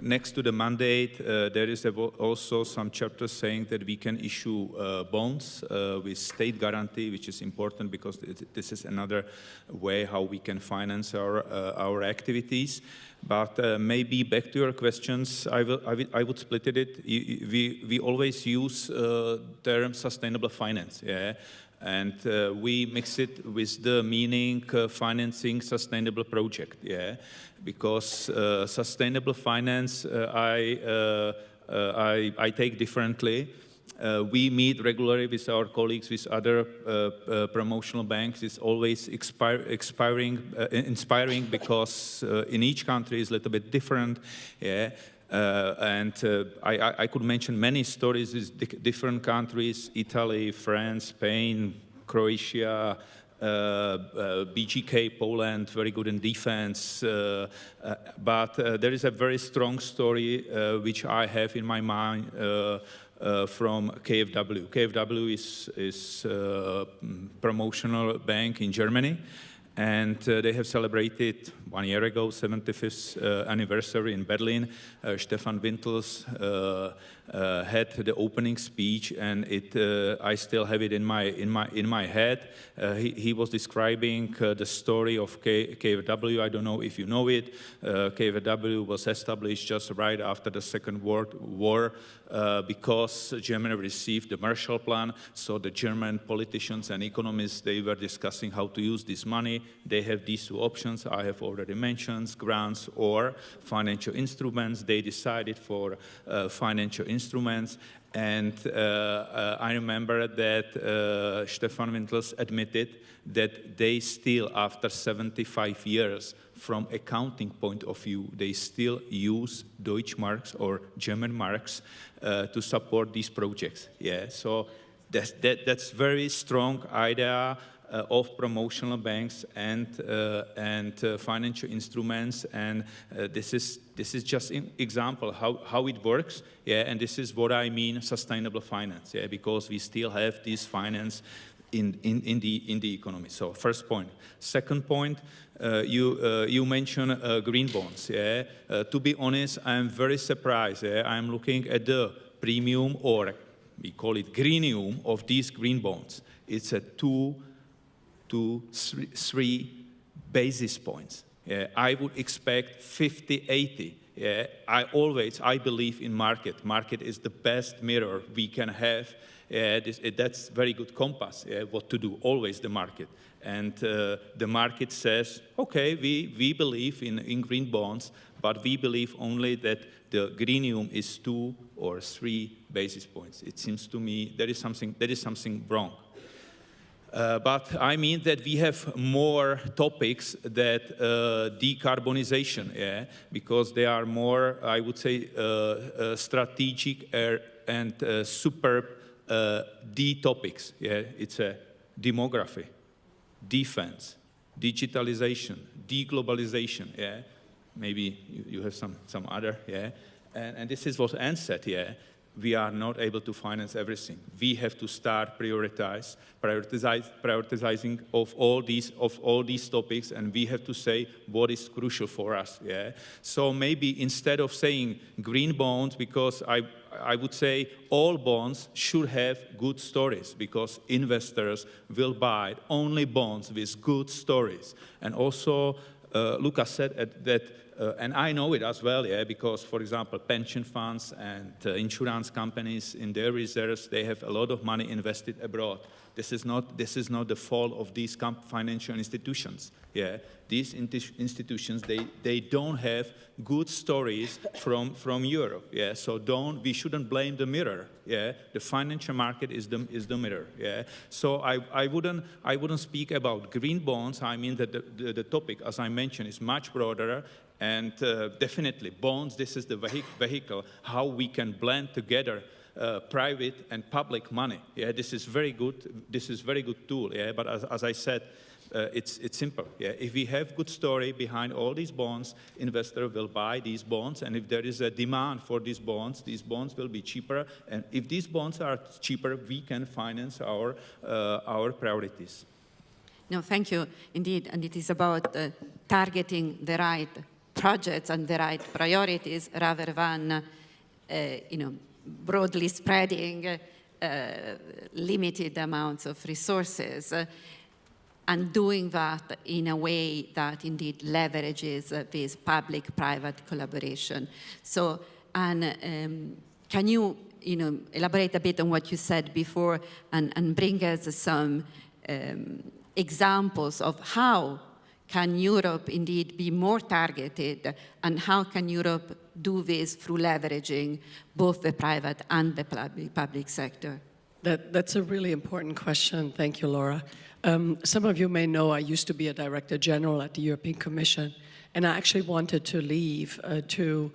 Next to the mandate, there is also some chapters saying that we can issue bonds with state guarantee, which is important because this is another way how we can finance our activities. But maybe back to your questions, I would split it. We always use term sustainable finance, yeah? And we mix it with the meaning financing sustainable project, yeah? Because sustainable finance, I take differently. We meet regularly with our colleagues, with other promotional banks. It's always inspiring because in each country is a little bit different, yeah? I could mention many stories with different countries: Italy, France, Spain, Croatia, BGK, Poland, very good in defense. But there is a very strong story which I have in my mind from KfW. KfW is a promotional bank in Germany. And they have celebrated 1 year ago, 75th anniversary in Berlin. Stefan Wintels had the opening speech, and I still have it in my head. He was describing the story of KfW. I don't know if you know it. KfW was established just right after the Second World War because Germany received the Marshall Plan. So the German politicians and economists, they were discussing how to use this money. They have these two options I have already mentioned: grants or financial instruments. They decided for financial instruments. And I remember that Stefan Wintels admitted that they still, after 75 years, from accounting point of view, they still use Deutschmarks or German marks to support these projects. Yeah, so that's very strong idea of promotional banks and financial instruments, and this is just an example how it works, yeah. And this is what I mean sustainable finance, yeah, because we still have this finance in the economy. So first point. Second point, you mentioned green bonds, yeah. To be honest, I'm very surprised. Yeah? I'm looking at the premium, or we call it greenium, of these green bonds. It's a 2 to 3 basis points. I would expect 50-80. I believe in market. Market is the best mirror we can have. That's very good compass, what to do, always the market. And the market says, okay, we believe in green bonds, but we believe only that the greenium is 2 or 3 basis points. It seems to me there is something wrong. But I mean that we have more topics that decarbonization, because they are more, I would say, strategic and superb D topics. It's a demography, defense, digitalization, deglobalization. Maybe you have some other. And this is what Anne said. We are not able to finance everything. We have to start prioritizing of all these topics, and we have to say what is crucial for us. So maybe instead of saying green bonds, because I would say all bonds should have good stories, because investors will buy only bonds with good stories. And also, Luca said that. And I know it as well, because, for example, pension funds and insurance companies in their reserves, they have a lot of money invested abroad. This is not the fault of these financial institutions. These institutions, they don't have good stories from Europe. So we shouldn't blame the mirror. The financial market is the mirror. So I wouldn't speak about green bonds. I mean that the topic, as I mentioned, is much broader. And definitely, bonds, this is the vehicle, how we can blend together private and public money. This is very good. This is very good tool. But as I said, it's simple. If we have good story behind all these bonds, investor will buy these bonds. And if there is a demand for these bonds will be cheaper. And if these bonds are cheaper, we can finance our priorities. No, thank you, indeed. And it is about targeting the right projects and the right priorities rather than, broadly spreading limited amounts of resources, and doing that in a way that indeed leverages this public-private collaboration. So, can you, elaborate a bit on what you said before and bring us some examples of how can Europe indeed be more targeted, and how can Europe do this through leveraging both the private and the public sector? That's a really important question. Thank you, Laura. Some of you may know I used to be a Director General at the European Commission, and I actually wanted to leave to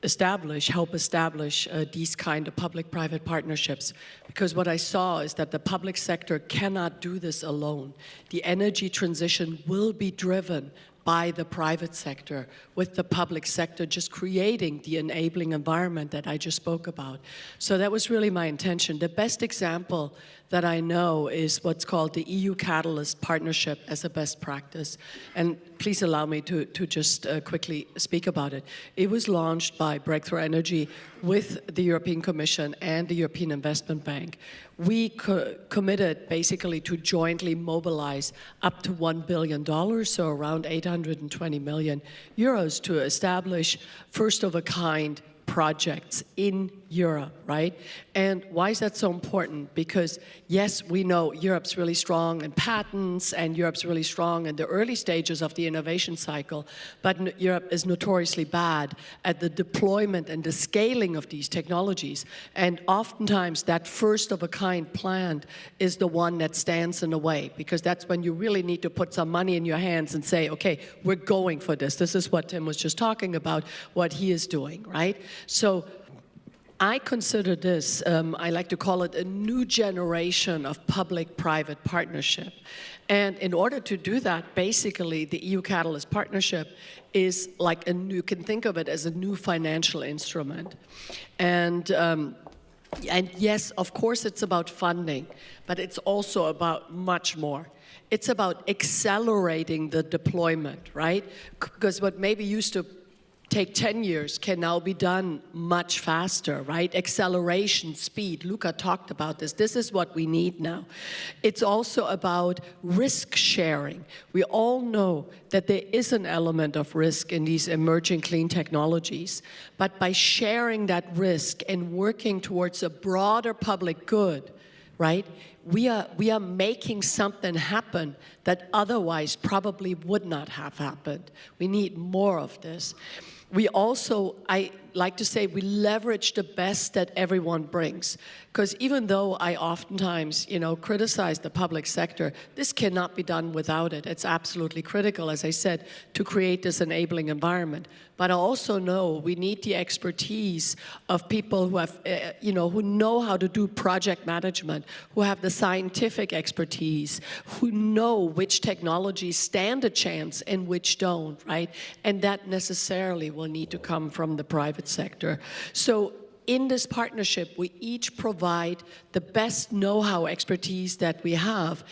help establish these kind of public-private partnerships, because what I saw is that the public sector cannot do this alone. The energy transition will be driven by the private sector, with the public sector just creating the enabling environment that I just spoke about. So that was really my intention. The best example that I know is what's called the EU Catalyst Partnership as a best practice. And please allow me to just quickly speak about it. It was launched by Breakthrough Energy with the European Commission and the European Investment Bank. We committed basically to jointly mobilize up to $1 billion, so around 820 million euros, to establish first-of-a-kind projects in Europe, right? And why is that so important? Because yes, we know Europe's really strong in patents, and Europe's really strong in the early stages of the innovation cycle, but Europe is notoriously bad at the deployment and the scaling of these technologies. And oftentimes that first-of-a-kind plant is the one that stands in the way, because that's when you really need to put some money in your hands and say, okay, we're going for this. This is what Tim was just talking about, what he is doing, right? So I consider this, I like to call it a new generation of public-private partnership. And in order to do that, basically, the EU Catalyst Partnership is like you can think of it as a new financial instrument. And yes, of course, it's about funding, but it's also about much more. It's about accelerating the deployment, right? Because what maybe used to take 10 years can now be done much faster, right? Acceleration, speed. Luca talked about this. This is what we need now. It's also about risk sharing. We all know that there is an element of risk in these emerging clean technologies, but by sharing that risk and working towards a broader public good, right? We are making something happen that otherwise probably would not have happened. We need more of this. We also, I like to say, we leverage the best that everyone brings. Because even though I oftentimes, criticize the public sector, this cannot be done without it. It's absolutely critical, as I said, to create this enabling environment. But I also know we need the expertise of people who have, who know how to do project management, who have the scientific expertise, who know which technologies stand a chance and which don't, right? And that necessarily will need to come from the private sector. So in this partnership, we each provide the best know-how expertise that we have.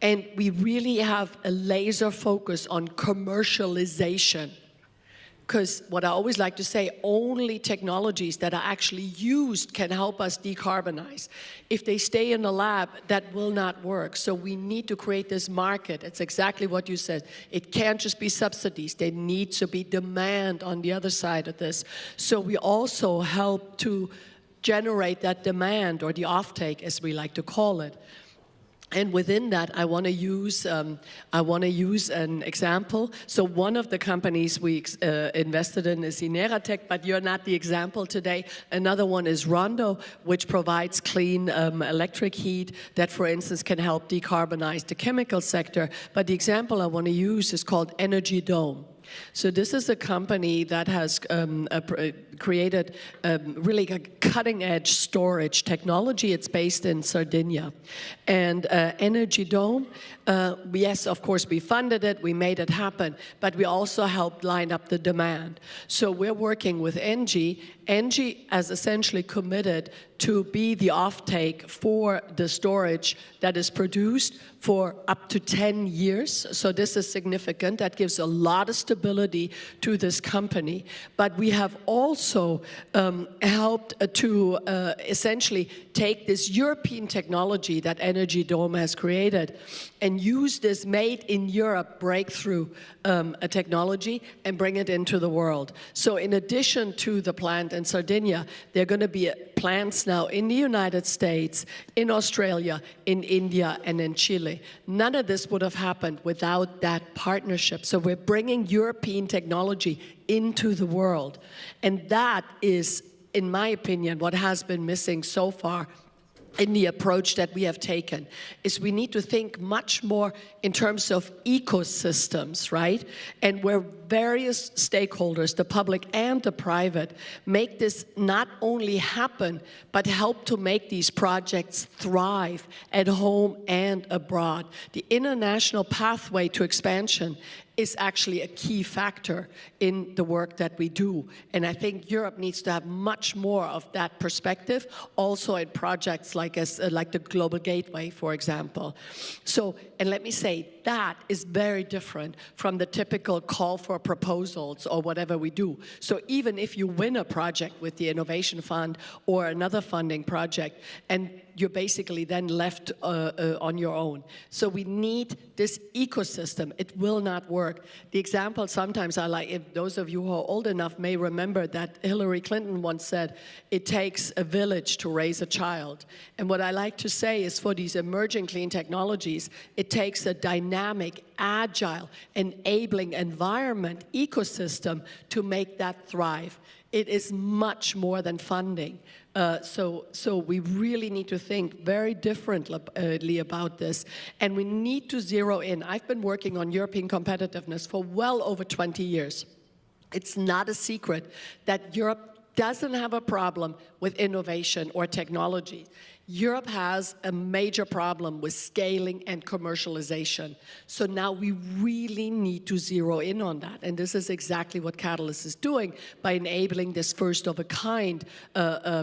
And we really have a laser focus on commercialization. Because what I always like to say, only technologies that are actually used can help us decarbonize. If they stay in the lab, that will not work. So we need to create this market. It's exactly what you said. It can't just be subsidies. There needs to be demand on the other side of this. So we also help to generate that demand, or the offtake, as we like to call it. And within that, I want to use an example. So one of the companies we invested in is Directorate, but you're not the example today. Another one is Renault, which provides clean electric heat that, for instance, can help decarbonize the chemical sector. But the example I want to use is called Energy Dome. So this is a company that has created really a cutting-edge storage technology. It's based in Sardinia. And Energy Dome, yes, of course, we funded it, we made it happen, but we also helped line up the demand. So we're working with ENGIE. ENGIE has essentially committed to be the offtake for the storage that is produced for up to 10 years. So this is significant. That gives a lot of stability to this company. But we have also helped to essentially take this European technology that Energy Dome has created and use this made in Europe breakthrough a technology and bring it into the world. So in addition to the plant in Sardinia, there are going to be plants now in the United States, in Australia, in India, and in Chile. None of this would have happened without that partnership. So we're bringing European technology into the world. And that is, in my opinion, what has been missing so far in the approach that we have taken, is we need to think much more in terms of ecosystems, right? And where various stakeholders, the public and the private, make this not only happen, but help to make these projects thrive at home and abroad. The international pathway to expansion is actually a key factor in the work that we do. And I think Europe needs to have much more of that perspective, also in projects like the Global Gateway, for example. So, and let me say, that is very different from the typical call for proposals or whatever we do. So even if you win a project with the Innovation Fund or another funding project, and you're basically then left on your own. So we need this ecosystem. It will not work. The example sometimes I like, if those of you who are old enough may remember that Hillary Clinton once said, it takes a village to raise a child. And what I like to say is for these emerging clean technologies, it takes a dynamic, agile, enabling environment, ecosystem to make that thrive. It is much more than funding. So we really need to think very differently about this. And we need to zero in. I've been working on European competitiveness for well over 20 years. It's not a secret that Europe doesn't have a problem with innovation or technology. Europe has a major problem with scaling and commercialization. So now we really need to zero in on that. And this is exactly what Catalyst is doing by enabling this first-of-a-kind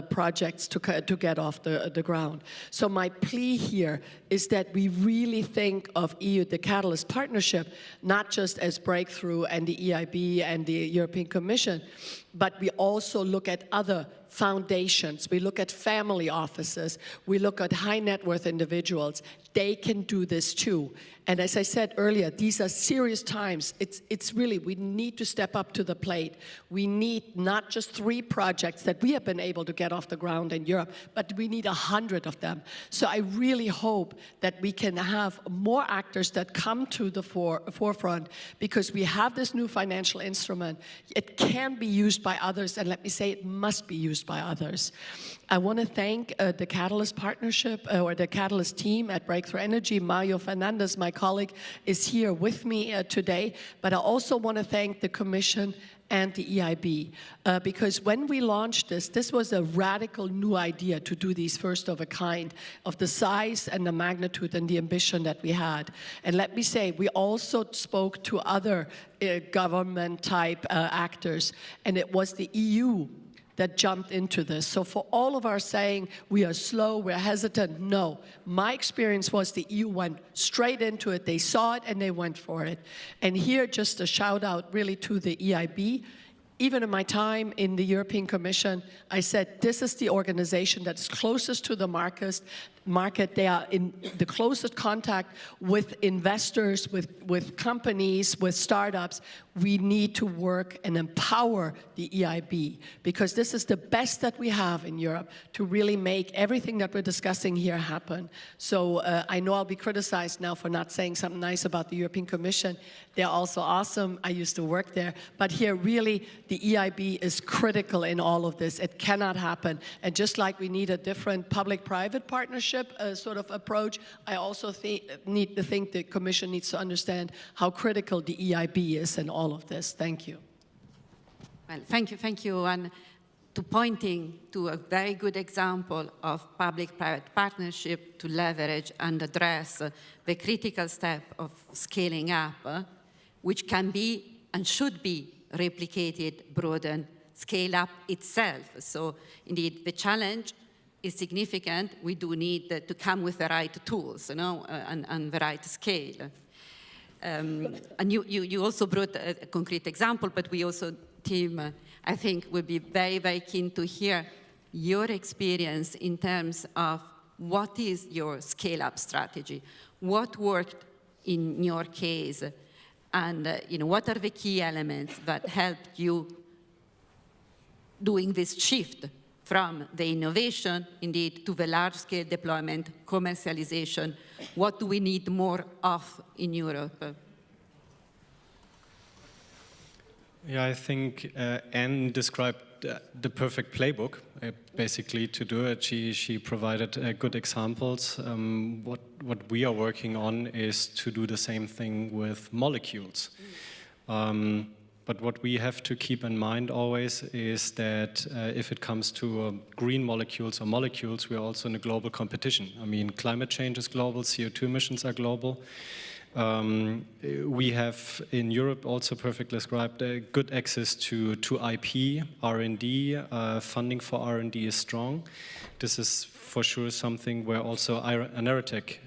projects to get off the ground. So my plea here is that we really think of the Catalyst partnership, not just as Breakthrough and the EIB and the European Commission, but we also look at other foundations, we look at family offices, we look at high net worth individuals. They can do this too. And as I said earlier, these are serious times. It's really, we need to step up to the plate. We need not just 3 projects that we have been able to get off the ground in Europe, but we need 100 of them. So I really hope that we can have more actors that come to the forefront, because we have this new financial instrument. It can be used by others, and let me say, it must be used by others. I want to thank the Catalyst partnership, or the Catalyst team at Breakthrough Energy. Mario Fernandez, my colleague, is here with me today. But I also want to thank the Commission and the EIB, because when we launched this was a radical new idea to do these first of a kind, of the size and the magnitude and the ambition that we had. And let me say, we also spoke to other government-type actors, and it was the EU that jumped into this. So for all of our saying we are slow, we're hesitant, no. My experience was the EU went straight into it. They saw it and they went for it. And here, just a shout out really to the EIB. Even in my time in the European Commission, I said, this is the organization that's closest to the market. They are in the closest contact with investors, with companies, with startups. We need to work and empower the EIB, because this is the best that we have in Europe to really make everything that we're discussing here happen. So I know I'll be criticized now for not saying something nice about the European Commission. They're also awesome. I used to work there. But here, really, the EIB is critical in all of this. It cannot happen. And just like we need a different public-private partnership sort of approach, I also need to think the Commission needs to understand how critical the EIB is in all of this. Thank you. Well, thank you. And to pointing to a very good example of public-private partnership to leverage and address the critical step of scaling up, which can be and should be replicated, broadened, scale up itself. So indeed, the challenge is significant. We do need to come with the right tools, and the right scale. And you also brought a concrete example, but we also, Tim, I think would be very, very keen to hear your experience in terms of what is your scale-up strategy, what worked in your case, and what are the key elements that helped you doing this shift from the innovation, indeed, to the large-scale deployment, commercialization. What do we need more of in Europe? Yeah, I think Anne described the perfect playbook, basically, to do it. She provided good examples. What we are working on is to do the same thing with molecules. But what we have to keep in mind always is that if it comes to green molecules or molecules, we are also in a global competition. I mean, climate change is global, CO2 emissions are global. We have in Europe also perfectly described good access to IP, R&D, funding for R&D is strong. This is for sure something where also Anerotech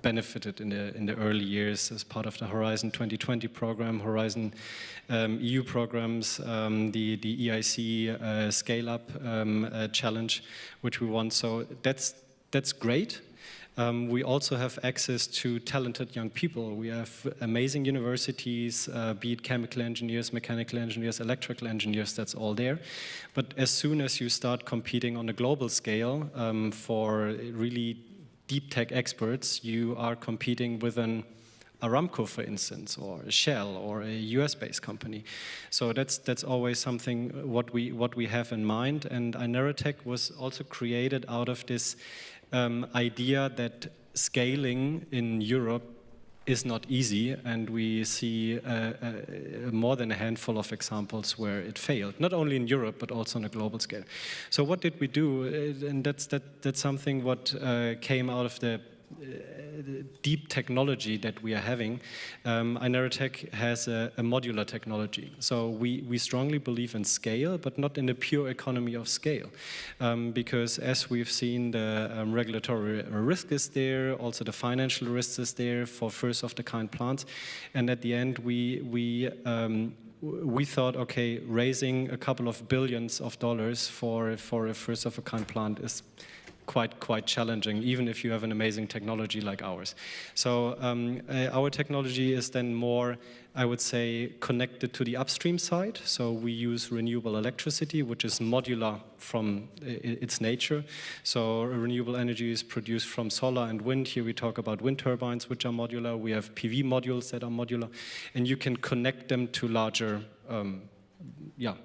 benefited in the early years as part of the Horizon 2020 program, Horizon EU programs, the EIC scale-up challenge, which we won. So that's great. We also have access to talented young people. We have amazing universities, be it chemical engineers, mechanical engineers, electrical engineers, that's all there. But as soon as you start competing on a global scale for really deep tech experts, you are competing with an Aramco, for instance, or a Shell, or a US-based company. So that's always something what we have in mind. And Anerotech was also created out of this idea that scaling in Europe is not easy, and we see more than a handful of examples where it failed, not only in Europe, but also on a global scale. So what did we do? And that's something what came out of the deep technology that we are having. Inerotech has a modular technology. So we strongly believe in scale, but not in the pure economy of scale. Because as we've seen, the regulatory risk is there, also the financial risk is there for first-of-the-kind plants. And at the end, we thought, okay, raising a couple of billions of dollars for a first-of-a-kind plant is quite challenging, even if you have an amazing technology like ours. So our technology is then more, I would say, connected to the upstream side. So we use renewable electricity, which is modular from its nature. So renewable energy is produced from solar and wind. Here we talk about wind turbines, which are modular. We have PV modules that are modular, and you can connect them to larger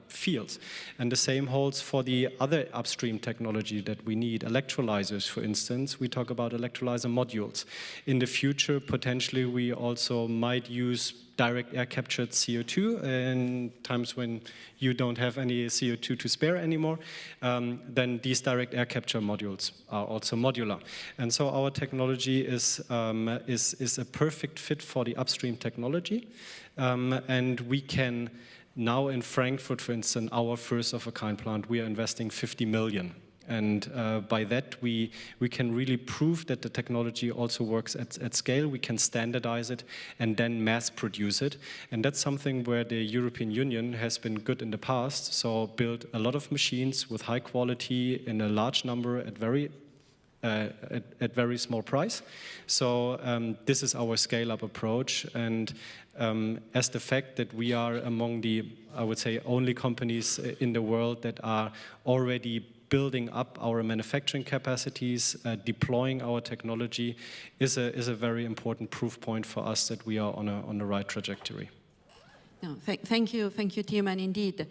fields. And the same holds for the other upstream technology that we need. Electrolyzers, for instance, we talk about electrolyzer modules. In the future, potentially, we also might use direct air captured CO2 in times when you don't have any CO2 to spare anymore. Then these direct air capture modules are also modular. And so our technology is a perfect fit for the upstream technology. And we can now in Frankfurt, for instance, our first-of-a-kind plant, we are investing 50 million. And by that, we can really prove that the technology also works at scale. We can standardize it and then mass produce it. And that's something where the European Union has been good in the past. So built a lot of machines with high quality in a large number at very small price. So this is our scale-up approach. And as the fact that we are among the, I would say, only companies in the world that are already building up our manufacturing capacities, deploying our technology, is a very important proof point for us that we are on the right trajectory. No, thank you, Tim. And indeed,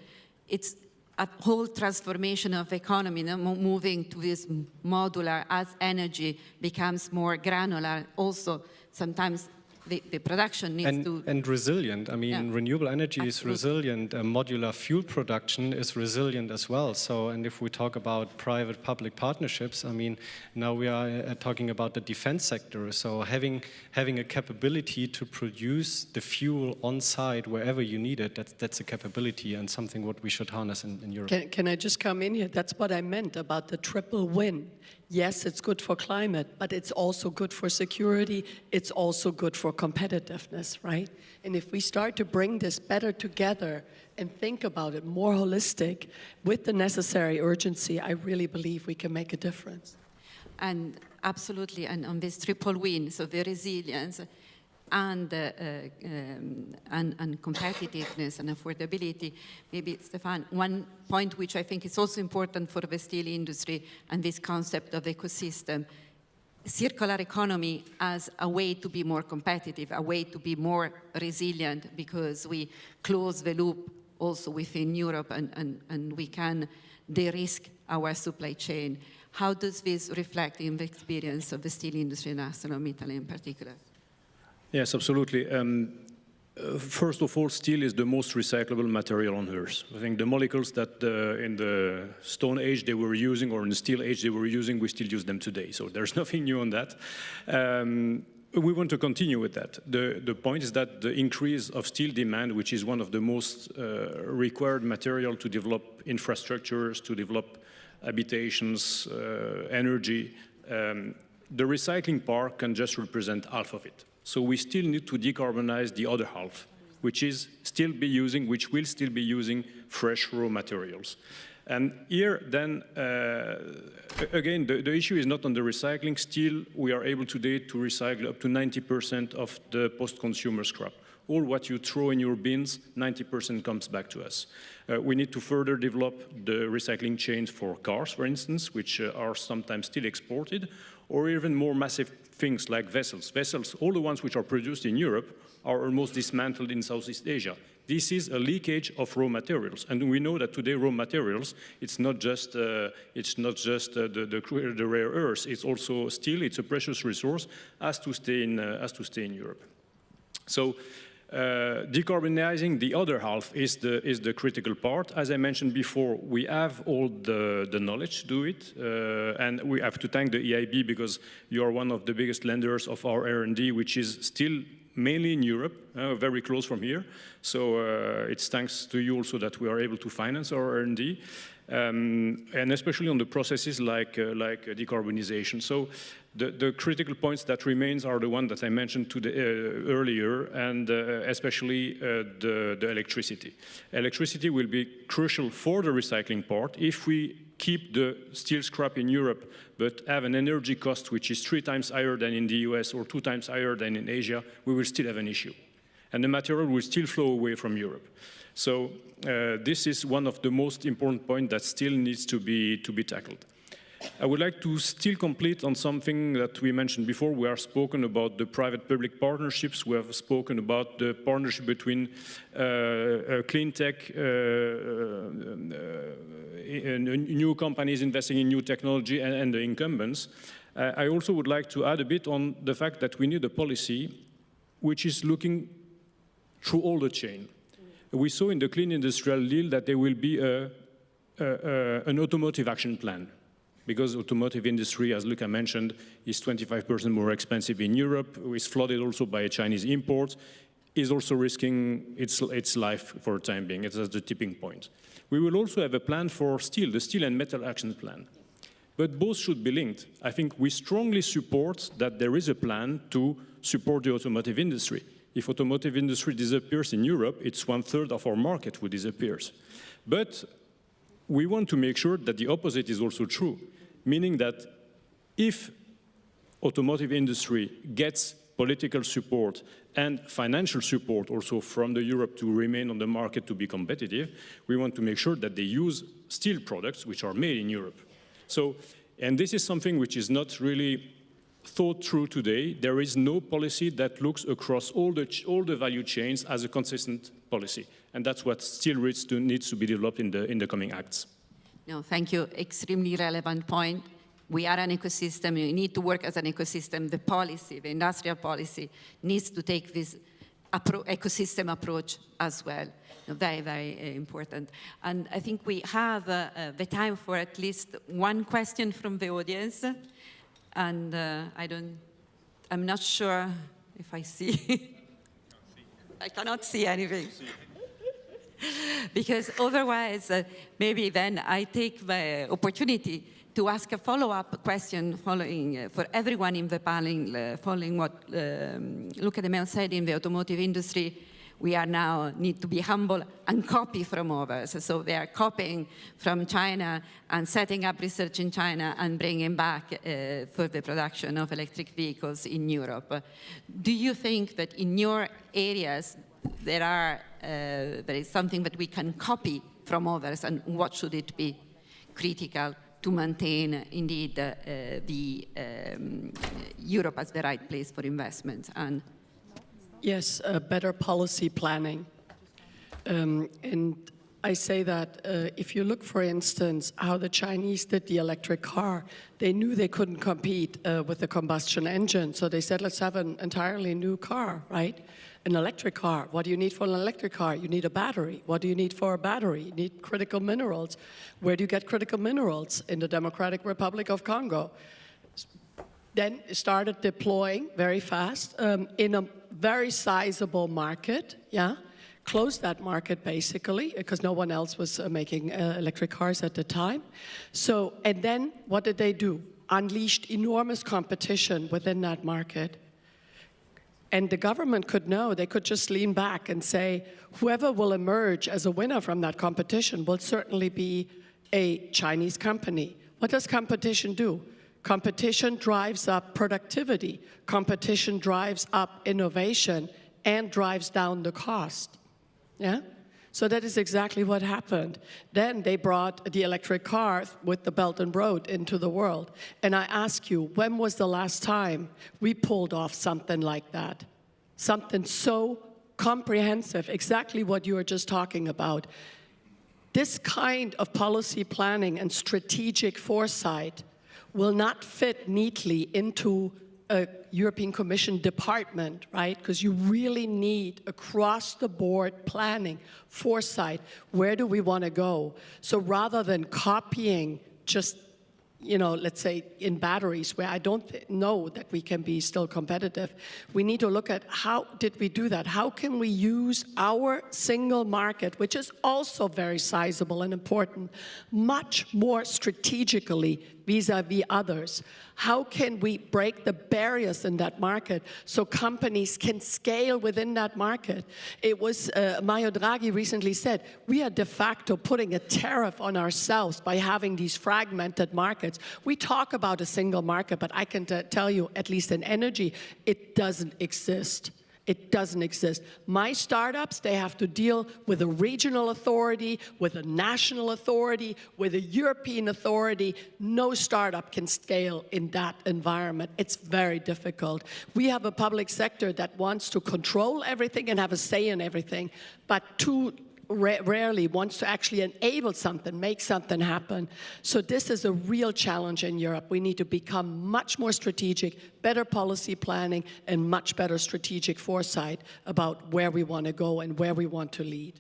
it's a whole transformation of economy, moving to this modular as energy becomes more granular. Also, sometimes the production needs to... And resilient. I mean, renewable energy is resilient. Modular fuel production is resilient as well. So, and if we talk about private-public partnerships, I mean, now we are talking about the defense sector. So having a capability to produce the fuel on site wherever you need it, that's a capability and something what we should harness in Europe. Can I just come in here? That's what I meant about the triple win. Yes, it's good for climate, but it's also good for security. It's also good for competitiveness, right? And if we start to bring this better together and think about it more holistic with the necessary urgency, I really believe we can make a difference. And absolutely, and on this triple win, so the resilience and competitiveness and affordability. Maybe, Stefan, one point which I think is also important for the steel industry and this concept of ecosystem, circular economy as a way to be more competitive, a way to be more resilient, because we close the loop also within Europe and we can de-risk our supply chain. How does this reflect in the experience of the steel industry in ArcelorMittal in particular? Yes, absolutely. First of all, steel is the most recyclable material on Earth. I think the molecules that in the Stone Age they were using, or in the Steel Age they were using, we still use them today. So there's nothing new on that. We want to continue with that. The point is that the increase of steel demand, which is one of the most required material to develop infrastructures, to develop habitations, energy, the recycling part can just represent half of it. So we still need to decarbonize the other half, which will still be using fresh raw materials. And here, then, again, the issue is not on the recycling. Still, we are able today to recycle up to 90% of the post-consumer scrap. All what you throw in your bins, 90% comes back to us. We need to further develop the recycling chains for cars, for instance, which are sometimes still exported, or even more massive things like vessels. Vessels, all the ones which are produced in Europe, are almost dismantled in Southeast Asia. This is a leakage of raw materials, and we know that today raw materials, it's not just the rare earths. It's also steel. It's a precious resource, has to stay in Europe. So decarbonizing the other half is the critical part. As I mentioned before, we have all the knowledge to do it, and we have to thank the EIB because you are one of the biggest lenders of our R&D, which is still mainly in Europe, very close from here. So it's thanks to you also that we are able to finance our R&D, and especially on the processes like decarbonization. So the critical points that remains are the ones that I mentioned earlier, and especially the electricity. Electricity will be crucial for the recycling part. If we keep the steel scrap in Europe, but have an energy cost which is 3 times higher than in the US or 2 times higher than in Asia, we will still have an issue. And the material will still flow away from Europe. So this is one of the most important points that still needs to be tackled. I would like to still complete on something that we mentioned before. We have spoken about the private-public partnerships. We have spoken about the partnership between clean tech, new companies investing in new technology, and the incumbents. I also would like to add a bit on the fact that we need a policy which is looking through all the chain. We saw in the Clean Industrial Deal that there will be an automotive action plan, because automotive industry, as Luca mentioned, is 25% more expensive in Europe, is flooded also by Chinese imports, is also risking its life for the time being. It's at the tipping point. We will also have a plan for steel, the Steel and Metal Action Plan. But both should be linked. I think we strongly support that there is a plan to support the automotive industry. If automotive industry disappears in Europe, it's 1/3 of our market who disappears. But we want to make sure that the opposite is also true, meaning that if automotive industry gets political support and financial support also from Europe to remain on the market to be competitive, we want to make sure that they use steel products which are made in Europe. So, and this is something which is not really thought through today. There is no policy that looks across all the value chains as a consistent policy. And that's what still needs to be developed in the coming acts. No, thank you. Extremely relevant point. We are an ecosystem. We need to work as an ecosystem. The policy, the industrial policy, needs to take this ecosystem approach as well. Very, very important. And I think we have the time for at least one question from the audience. And I'm not sure if I see. I cannot see anything. Because otherwise, maybe then I take the opportunity to ask a follow-up question for everyone in the panel, following what Luca de Meo said in the automotive industry. We are now need to be humble and copy from others. So they are copying from China and setting up research in China and bringing back for the production of electric vehicles in Europe. Do you think that in your areas there is something that we can copy from others, and what should it be critical to maintain indeed Europe as the right place for investment? And yes, better policy planning. And I say that if you look, for instance, how the Chinese did the electric car, they knew they couldn't compete with the combustion engine. So they said, let's have an entirely new car, right? An electric car. What do you need for an electric car? You need a battery. What do you need for a battery? You need critical minerals. Where do you get critical minerals? In the Democratic Republic of Congo. Then started deploying very fast in a very sizable market, yeah? Closed that market basically, because no one else was making electric cars at the time. So, and then what did they do? Unleashed enormous competition within that market. And the government could know, they could just lean back and say, whoever will emerge as a winner from that competition will certainly be a Chinese company. What does competition do? Competition drives up productivity. Competition drives up innovation and drives down the cost. Yeah? So that is exactly what happened. Then they brought the electric car with the Belt and Road into the world. And I ask you, when was the last time we pulled off something like that? Something so comprehensive, exactly what you were just talking about. This kind of policy planning and strategic foresight will not fit neatly into a European Commission department, right? Because you really need across-the-board planning, foresight. Where do we want to go? So rather than copying just, you know, let's say in batteries, where I don't know that we can be still competitive, we need to look at how did we do that? How can we use our single market, which is also very sizable and important, much more strategically vis-a-vis others? How can we break the barriers in that market so companies can scale within that market? It was, Mario Draghi recently said, we are de facto putting a tariff on ourselves by having these fragmented markets. We talk about a single market, but I can tell you, at least in energy, it doesn't exist. It doesn't exist. My startups, they have to deal with a regional authority, with a national authority, with a European authority. No startup can scale in that environment. It's very difficult. We have a public sector that wants to control everything and have a say in everything, but too rarely wants to actually enable something, make something happen. So this is a real challenge in Europe. We need to become much more strategic, better policy planning, and much better strategic foresight about where we want to go and where we want to lead.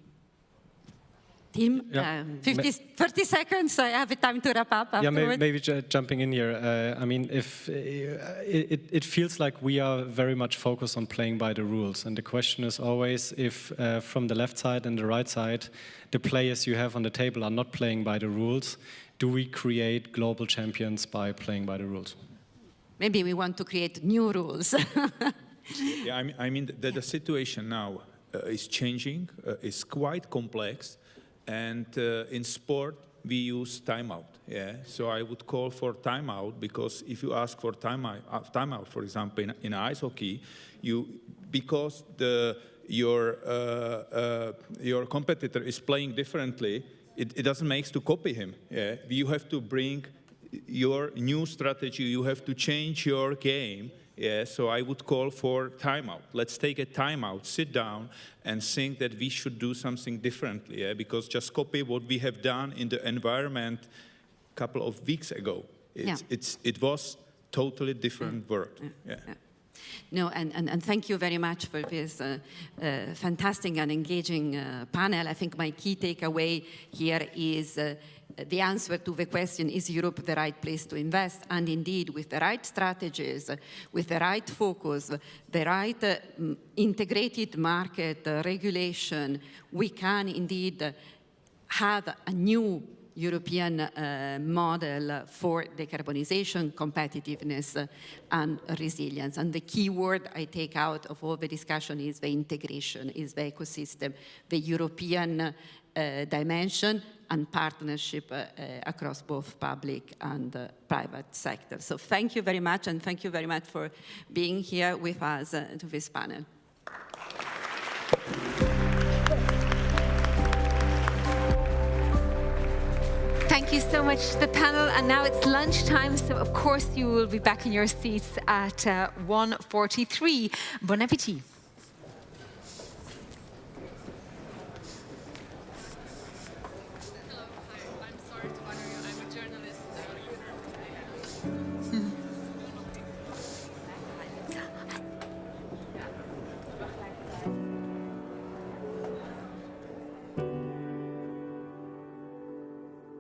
Tim, 30 seconds, so I have time to wrap up afterwards. Yeah, maybe jumping in here. I mean, if it feels like we are very much focused on playing by the rules, and the question is always if from the left side and the right side, the players you have on the table are not playing by the rules, do we create global champions by playing by the rules? Maybe we want to create new rules. Yeah, I mean the situation now is changing, it's quite complex. And in sport, we use timeout. Yeah, so I would call for timeout, because if you ask for timeout, for example, in ice hockey, because your competitor is playing differently, it doesn't make sense to copy him. Yeah, you have to bring your new strategy. You have to change your game. Yeah, so I would call for timeout. Let's take a timeout, sit down, and think that we should do something differently. Yeah? Because just copy what we have done in the environment a couple of weeks ago. It was totally different world. Yeah. No, and thank you very much for this fantastic and engaging panel. I think my key takeaway here is the answer to the question, is Europe the right place to invest? And indeed, with the right strategies, with the right focus, the right integrated market regulation, we can indeed have a new European model for decarbonization, competitiveness, and resilience. And the key word I take out of all the discussion is the integration, is the ecosystem, the European dimension, and partnership across both public and private sector. So thank you very much, and thank you very much for being here with us to this panel. Thank you so much to the panel, and now it's lunchtime, so of course you will be back in your seats at 1:43. Bon appétit. Hello, hi, I'm sorry to bother you, I'm a journalist.